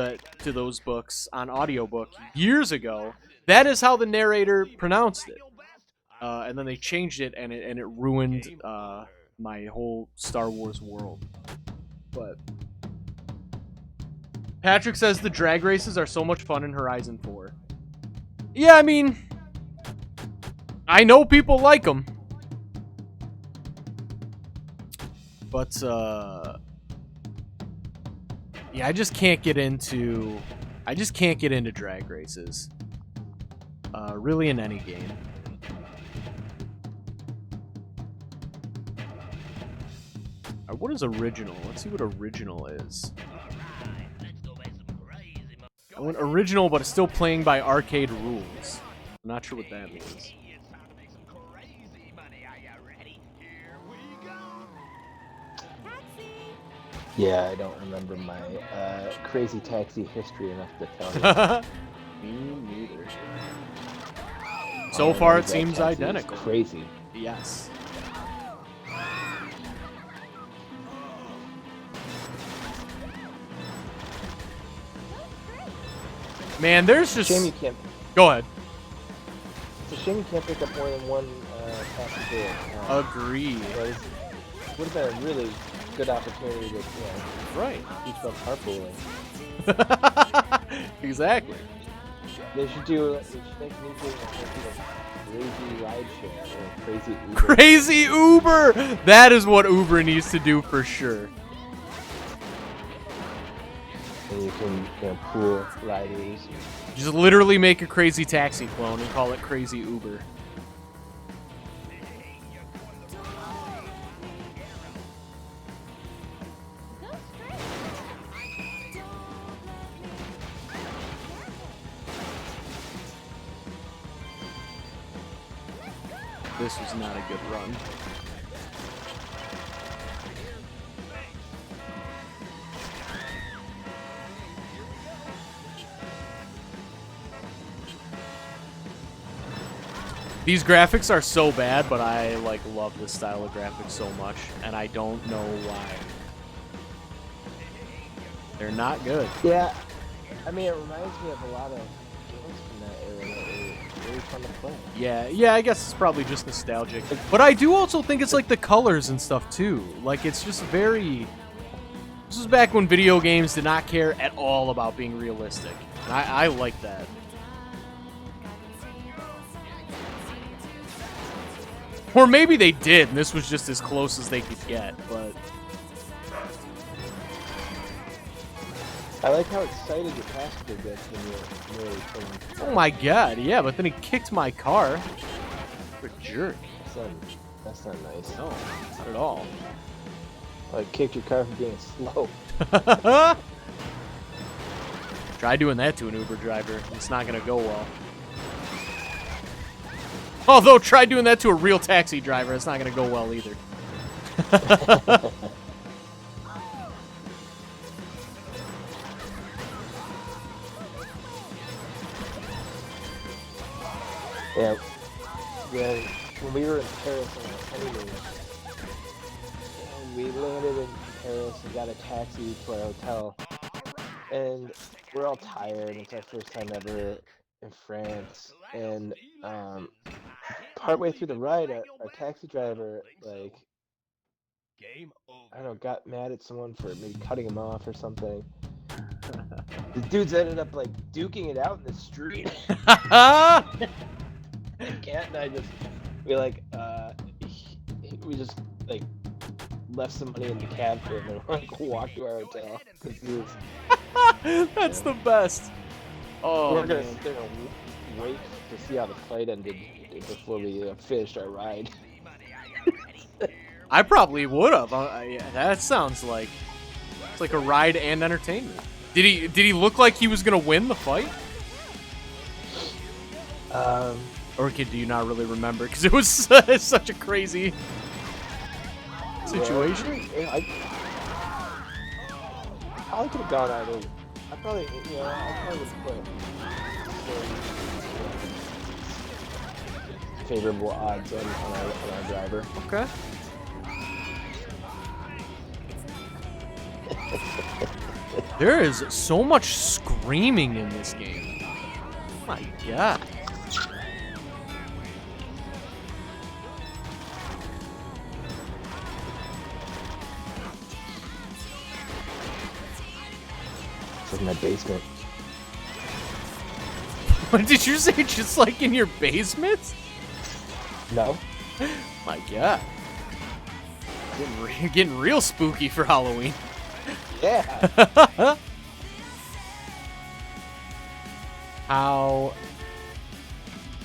those books on audiobook years ago, that is how the narrator pronounced it. And then they changed it, and it ruined my whole Star Wars world. But Patrick says the drag races are so much fun in Horizon 4. Yeah, I mean, I know people like them. But, yeah, I just can't get into drag races. Really in any game. What is original? Let's see what original is. I went original, but it's still playing by arcade rules. I'm not sure what that means. Yeah, I don't remember my crazy taxi history enough to tell you. Me neither. So far, it seems Taxi is identical. Crazy. Yes. Man, there's It's just. a shame you can't. Go ahead. It's a shame you can't pick up more than one passenger. Agreed. Would have been a really good opportunity to, Right. teach about carpooling. Exactly. They should make me do a crazy ride share or crazy Uber. Crazy Uber! That is what Uber needs to do for sure. And you can pool riders. Just literally make a crazy taxi clone and call it Crazy Uber. This was not a good run. These graphics are so bad, but I like love this style of graphics so much, and I don't know why. They're not good. Yeah, I mean, it reminds me of a lot of games from that era that were really fun to play. Yeah, I guess it's probably just nostalgic. But I do also think it's like the colors and stuff too. Like it's just very... This was back when video games did not care at all about being realistic. And I like that. Or maybe they did, and this was just as close as they could get, but... I like how excited your passenger gets when you're really pulling. Oh my god, yeah, but then he kicked my car. What a jerk. That's not nice. No, not at all. Like, kicked your car for being slow. Try doing that to an Uber driver. It's not gonna go well. Although, try doing that to a real taxi driver. It's not gonna go well either. Yeah, when we were in Paris on our honeymoon, and we landed in Paris and got a taxi to our hotel, and we're all tired. It's our first time ever in France, and partway through the ride, our taxi driver, like, I don't know, got mad at someone for maybe cutting him off or something. The dudes ended up like duking it out in the street. Cat and I just we just like left some money in the cab for him and like walked to our hotel. That's the best. Oh, we're gonna sit there and wait to see how the fight ended before we finished our ride. I probably would have. That sounds like it's like a ride and entertainment. Did he look like he was gonna win the fight? Or do you not really remember? Because it was such a crazy situation. Yeah, I probably could have gone either. I probably would put favorable odds on our driver. Okay. There is so much screaming in this game. Oh my god. It's like my basement. What did you say? Just like in your basement? No. My god. Getting real spooky for Halloween. Yeah. How?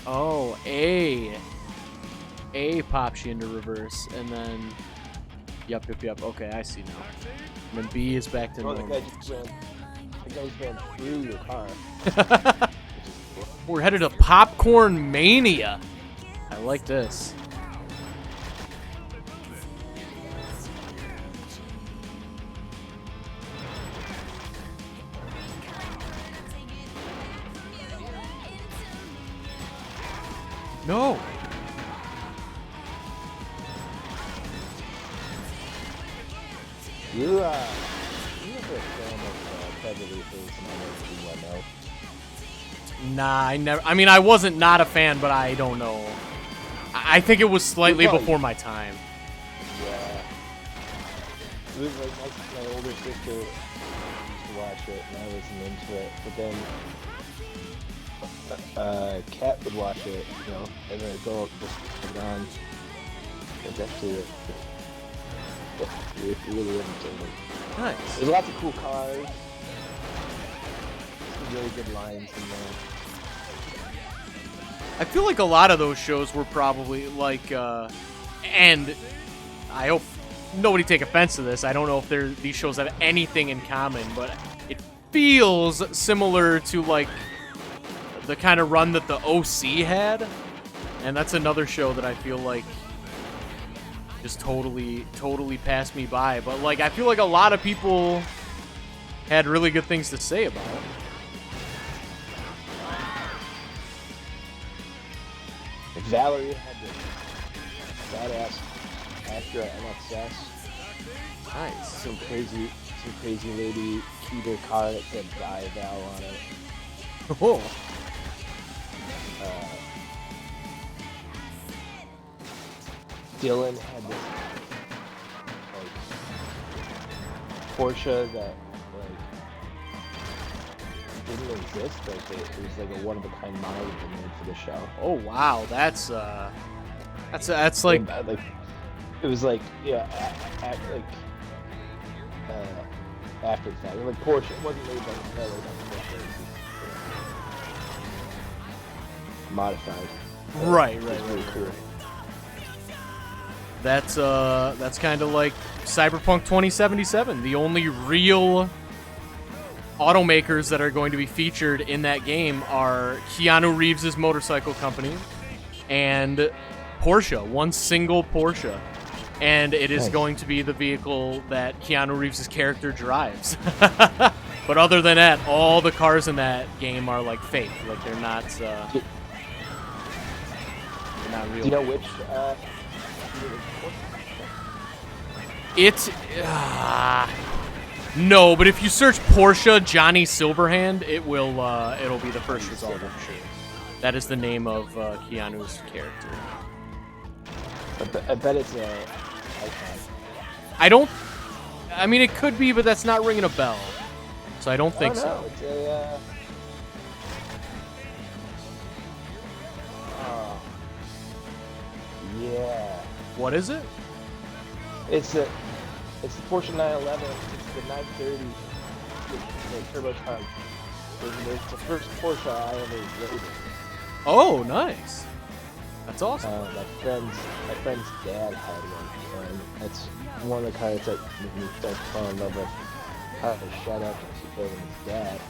Oh, A pops you into reverse, and then yep. Okay, I see now. And then B is back to normal. The guy just ran through your car. We're headed to Popcorn Mania. I like this. No. You ever a fan of Beverly Hills and all that? Nah, I never. I mean, I wasn't not a fan, but I don't know. I think it was slightly before my time. Yeah. It was like my older sister used to watch it, and I wasn't into it. But then Kat would watch it, you know, and then go just put it on. It's actually really entertaining. Nice. There's lots of cool cars. Some really good lines in there. I feel like a lot of those shows were probably like, and I hope nobody take offense to this. I don't know if these shows have anything in common, but it feels similar to like the kind of run that the OC had, and that's another show that I feel like just totally passed me by. But like, I feel like a lot of people had really good things to say about it. Valerie had this badass Acura NXS. Nice. Some crazy lady keyed her car that said "Die Val" on it. Oh. Dylan had this like Porsche that like didn't exist. Like it was like a one-of-a-kind model that they made for the show. Oh wow, that's like It was like after the fact. Like Porsche, it wasn't made by Porsche. It was modified. right. Really cool. That's kind of like Cyberpunk 2077. The only real automakers that are going to be featured in that game are Keanu Reeves' motorcycle company and Porsche, one single Porsche. And it is going to be the vehicle that Keanu Reeves' character drives. But other than that, all the cars in that game are like fake. Like they're not real. Do you know which? It's no, but if you search Porsche Johnny Silverhand, it'll be the first result, I'm sure. That is the name of Keanu's character. I bet it's a icon. I mean, it could be, but that's not ringing a bell. So I don't think so. It's a, yeah. What is it? It's the Porsche 911. It's the 930 with the turbocharged. It's the first Porsche I ever rode. Oh, nice. That's awesome. My friend's dad had one, and that's one of the cars that made me start to fall in love with how to shut up and support his dad.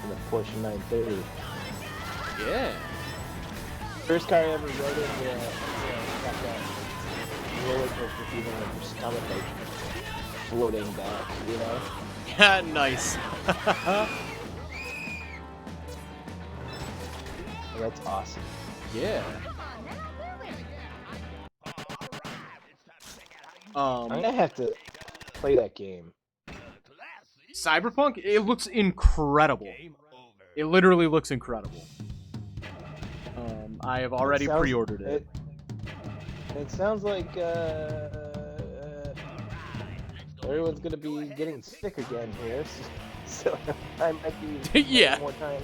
And the Porsche 930. Yeah. First car I ever rode in, got that roller coaster feeling of your stomach like floating back, you know? Yeah, nice. That's awesome. Yeah. I'm gonna have to play that game. Cyberpunk, it looks incredible. It literally looks incredible. I have already pre-ordered it. It sounds like everyone's gonna be getting sick again here, so I might be Yeah. more time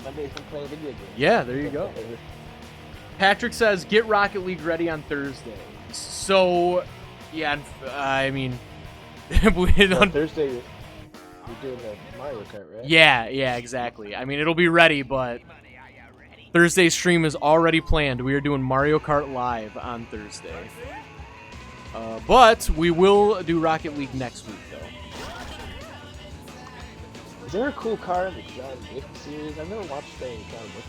Mondays from playing video games. Yeah, there you go. Patrick says, get Rocket League ready on Thursday. So, yeah, I mean... on Thursday, you're doing the Mario Kart, right? Yeah, exactly. I mean, it'll be ready, but Thursday's stream is already planned. We are doing Mario Kart Live on Thursday. But we will do Rocket League next week, though. Is there a cool car in the John Wick series? I've never watched the John Wick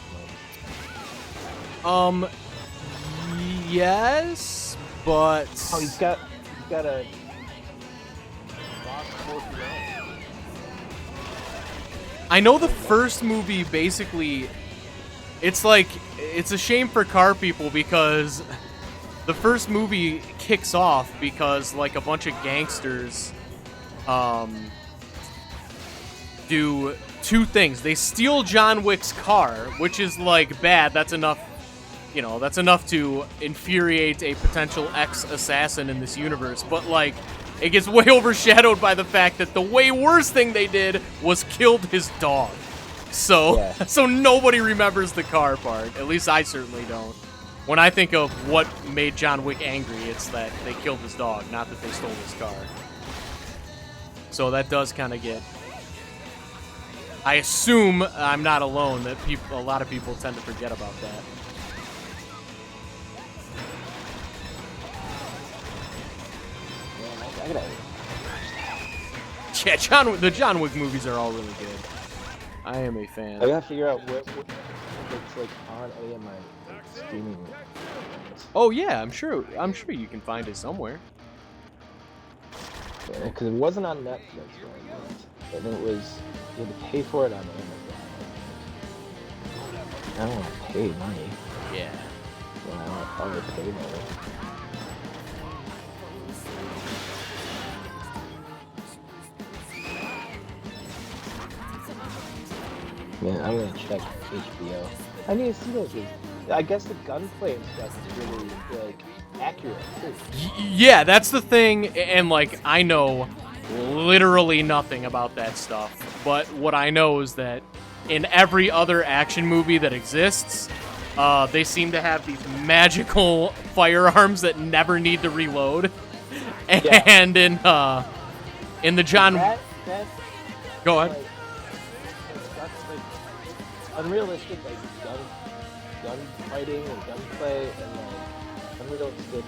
ones. Yes, but... Oh, he's got a... Lost 49. I know the first movie, basically, it's like, it's a shame for car people because the first movie kicks off because, like, a bunch of gangsters, do two things. They steal John Wick's car, which is, like, bad. That's enough, that's enough to infuriate a potential ex-assassin in this universe. But, like, it gets way overshadowed by the fact that the way worse thing they did was killed his dog. So, Yeah. So nobody remembers the car part. At least I certainly don't. When I think of what made John Wick angry, it's that they killed his dog, not that they stole his car. So that does kind of get... I assume I'm not alone, that a lot of people tend to forget about that. I gotta... Yeah, the John Wick movies are all really good. I am a fan. I gotta figure out what it's like on any of my streaming. Oh yeah, I'm sure you can find it somewhere. Because it wasn't on Netflix, right? And it was, you had to pay for it on Amazon. I don't want to pay money. Yeah. Wow, I'll repay money. Man, I'm gonna check HBO. I need to see those. I guess the gunplay and stuff is really like accurate too. Yeah, that's the thing, and like I know literally nothing about that stuff, but what I know is that in every other action movie that exists, they seem to have these magical firearms that never need to reload. Yeah. And in the John, That's go ahead. that's like unrealistic, like gun fighting and gunplay, and like unrealistic,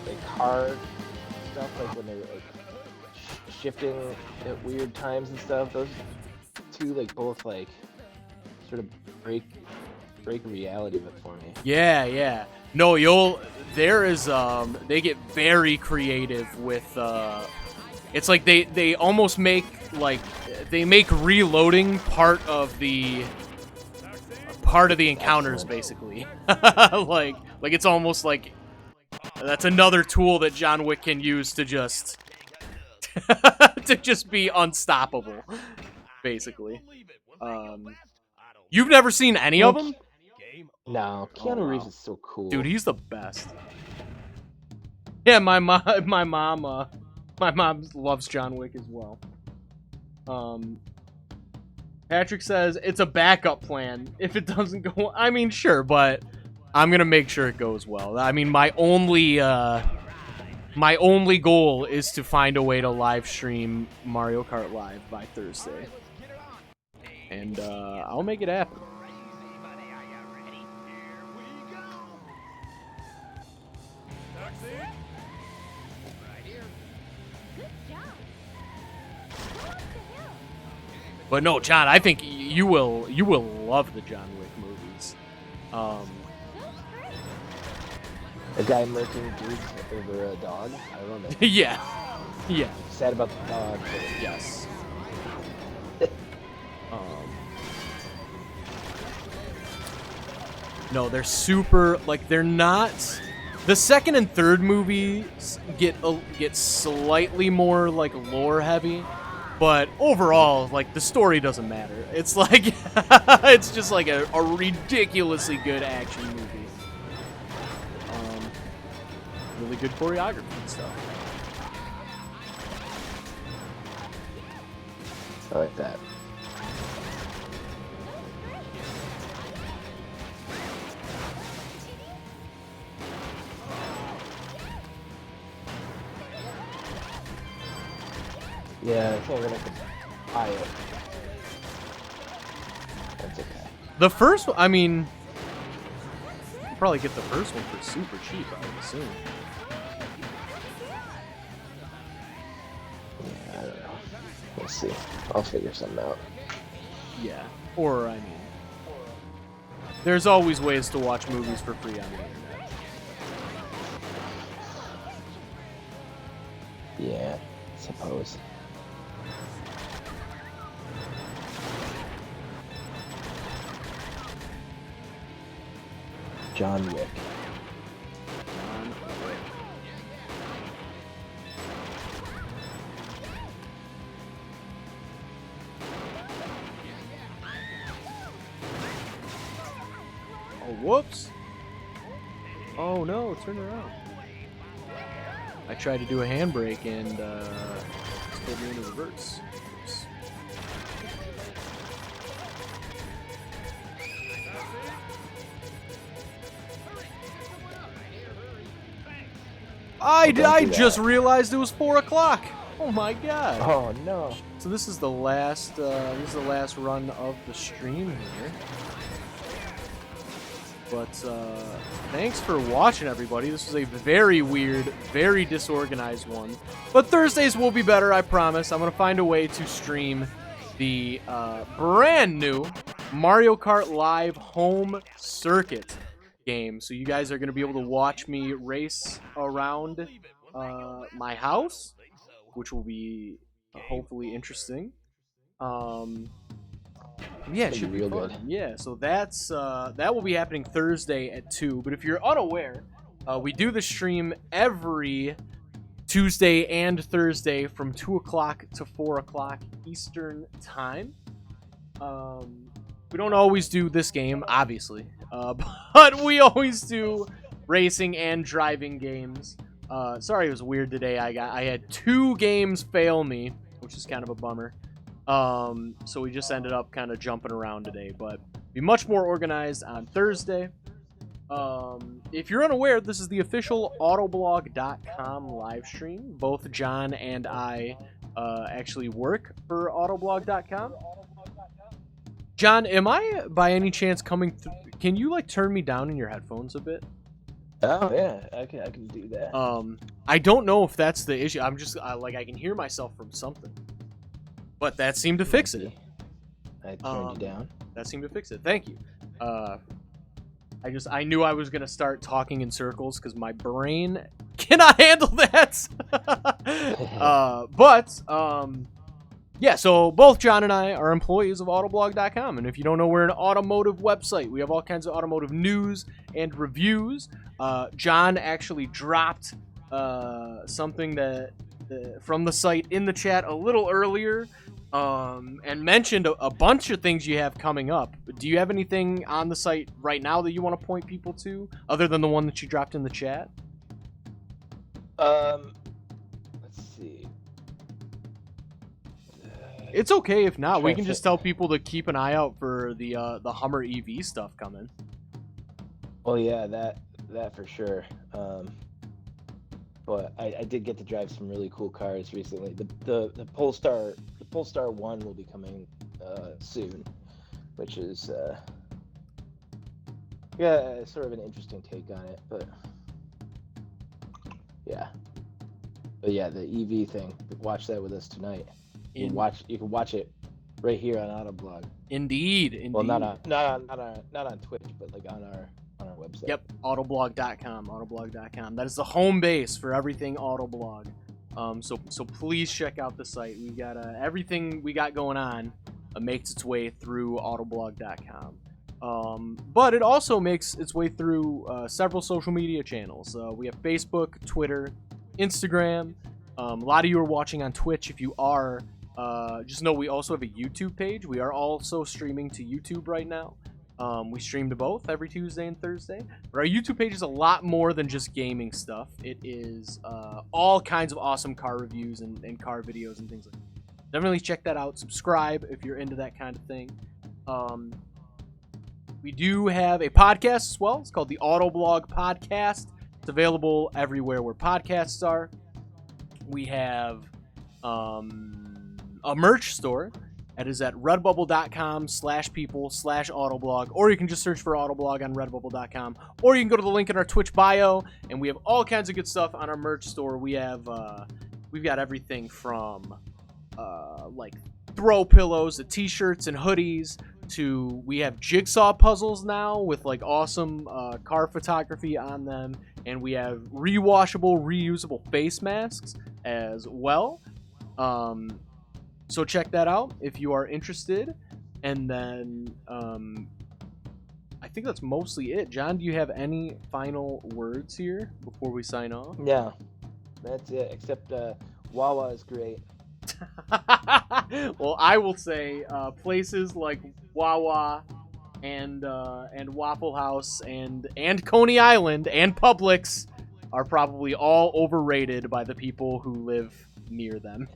like car stuff, like when they're like shifting at weird times and stuff. Those two, like both like sort of break reality of it for me. Yeah. No, there is they get very creative with it's like they almost make they make reloading part of the encounters. Excellent. Basically. like it's almost like that's another tool that John Wick can use to just to just be unstoppable, basically. You've never seen any of them? No, Keanu wow. Reeves is so cool. Dude, he's the best. Yeah, my mom loves John Wick as well. Patrick says it's a backup plan if it doesn't go. I mean, sure, but I'm gonna make sure it goes well. I mean, my only goal is to find a way to live stream Mario Kart Live by Thursday, and I'll make it happen. But no, John, I think you will love the John Wick movies. A guy murking dudes over a dog. I love it. yeah. Sad about the dog. But Yes. No, they're super. Like they're not. The second and third movies get slightly more like lore heavy. But overall, like, the story doesn't matter. It's like, it's just like a ridiculously good action movie. Really good choreography and stuff. I like that. Yeah, I think we're gonna have to buy it. That's okay. The first one, I mean, you could probably get the first one for super cheap, I would assume. Yeah, I don't know. We'll see. I'll figure something out. Yeah. Or, I mean, there's always ways to watch movies for free on the internet. Yeah, I suppose. John Wick. Oh, whoops. Oh, no, turn around. I tried to do a handbrake and it's pulled me into reverse. Oops. I just realized it was 4 o'clock. Oh my god. Oh no. So this is the last run of the stream here. But thanks for watching, everybody. This was a very weird, very disorganized one. But Thursdays will be better, I promise. I'm going to find a way to stream the brand new Mario Kart Live Home Circuit game. So you guys are going to be able to watch me race around my house, which will be hopefully interesting. Yeah, it It's should gonna be be real fun. good. Yeah, so that will be happening Thursday at 2. But if you're unaware, we do the stream every Tuesday and Thursday from 2 o'clock to 4 o'clock Eastern time. We don't always do this game, obviously, but we always do racing and driving games. Sorry, it was weird today. I had 2 games fail me, which is kind of a bummer. So we just ended up kind of jumping around today, but be much more organized on Thursday. If you're unaware, this is the official Autoblog.com live stream. Both John and I actually work for Autoblog.com. John, am I by any chance coming through? Can you like turn me down in your headphones a bit? Oh yeah, I can do that. I don't know if that's the issue. I'm just I can hear myself from something, but that seemed to fix it. I turned you down. That seemed to fix it. Thank you. I knew I was gonna start talking in circles because my brain cannot handle that. Yeah, so both John and I are employees of Autoblog.com, and if you don't know, we're an automotive website. We have all kinds of automotive news and reviews. John actually dropped something from the site in the chat a little earlier, and mentioned a bunch of things you have coming up. Do you have anything on the site right now that you want to point people to, other than the one that you dropped in the chat? Let's see. It's okay if not. We Trying can to just tell people to keep an eye out for the Hummer EV stuff coming. Well, yeah, that for sure. But I did get to drive some really cool cars recently. The Polestar 1 will be coming soon, which is sort of an interesting take on it. But yeah, the EV thing. Watch that with us tonight. You can watch it right here on Autoblog. Indeed. Well, not on Twitch, but like on our website. Yep, Autoblog.com. That is the home base for everything Autoblog. So please check out the site. We got everything we got going on makes its way through Autoblog.com. But it also makes its way through several social media channels. We have Facebook, Twitter, Instagram. A lot of you are watching on Twitch. If you are, just know we also have a YouTube page. We are also streaming to YouTube right now. We stream to both every Tuesday and Thursday. But our YouTube page is a lot more than just gaming stuff. It is all kinds of awesome car reviews and car videos and things like that. Definitely check that out. Subscribe if you're into that kind of thing. We do have a podcast as well. It's called the Autoblog Podcast. It's available everywhere where podcasts are. We have a merch store. That is at redbubble.com/people/autoblog, or you can just search for Autoblog on redbubble.com, or you can go to the link in our Twitch bio, and we have all kinds of good stuff on our merch store. We have we've got everything from like throw pillows to t-shirts and hoodies to we have jigsaw puzzles now with like awesome car photography on them, and we have rewashable, reusable face masks as well. So check that out if you are interested. And then I think that's mostly it. John, do you have any final words here before we sign off? Yeah, that's it. Except Wawa is great. Well, I will say places like Wawa and Waffle House and Coney Island and Publix are probably all overrated by the people who live near them.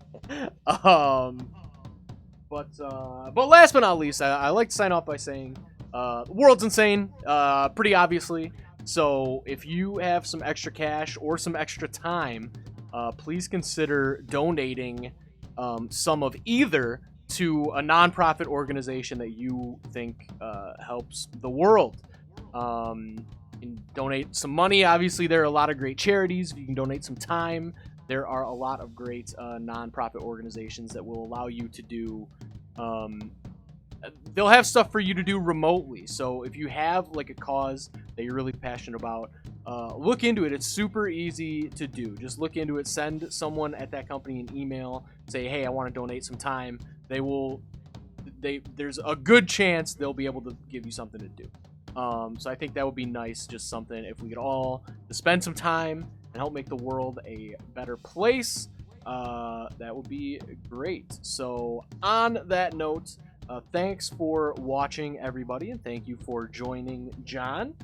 But last but not least, I like to sign off by saying the world's insane, pretty obviously. So if you have some extra cash or some extra time, please consider donating some of either to a nonprofit organization that you think helps the world. You can donate some money. Obviously, there are a lot of great charities. If you can donate some time, there are a lot of great nonprofit organizations that will allow you to do they'll have stuff for you to do remotely. So if you have like a cause that you're really passionate about, look into it. It's super easy to do. Just look into it. Send someone at that company an email. Say, hey, I want to donate some time. They will there's a good chance they'll be able to give you something to do. So I think that would be nice, just something if we could all spend some time and help make the world a better place. That would be great. So on that note, thanks for watching, everybody, and thank you for joining John.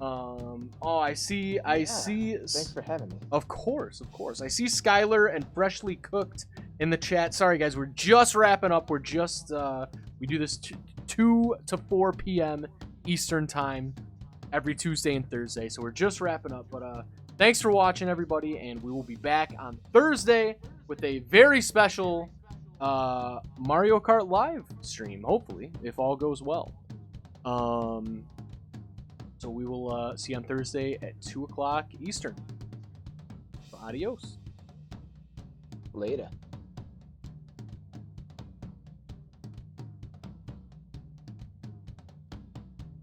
I see. Thanks for having me. Of course. I see Skylar and Freshly Cooked in the chat. Sorry, guys, we're just wrapping up. We're just we do this 2 to 4 p.m. Eastern time every Tuesday and Thursday. So we're just wrapping up. But thanks for watching, everybody, and we will be back on Thursday with a very special Mario Kart live stream. Hopefully, if all goes well. So we will see you on Thursday at 2 o'clock Eastern. So adios. Later.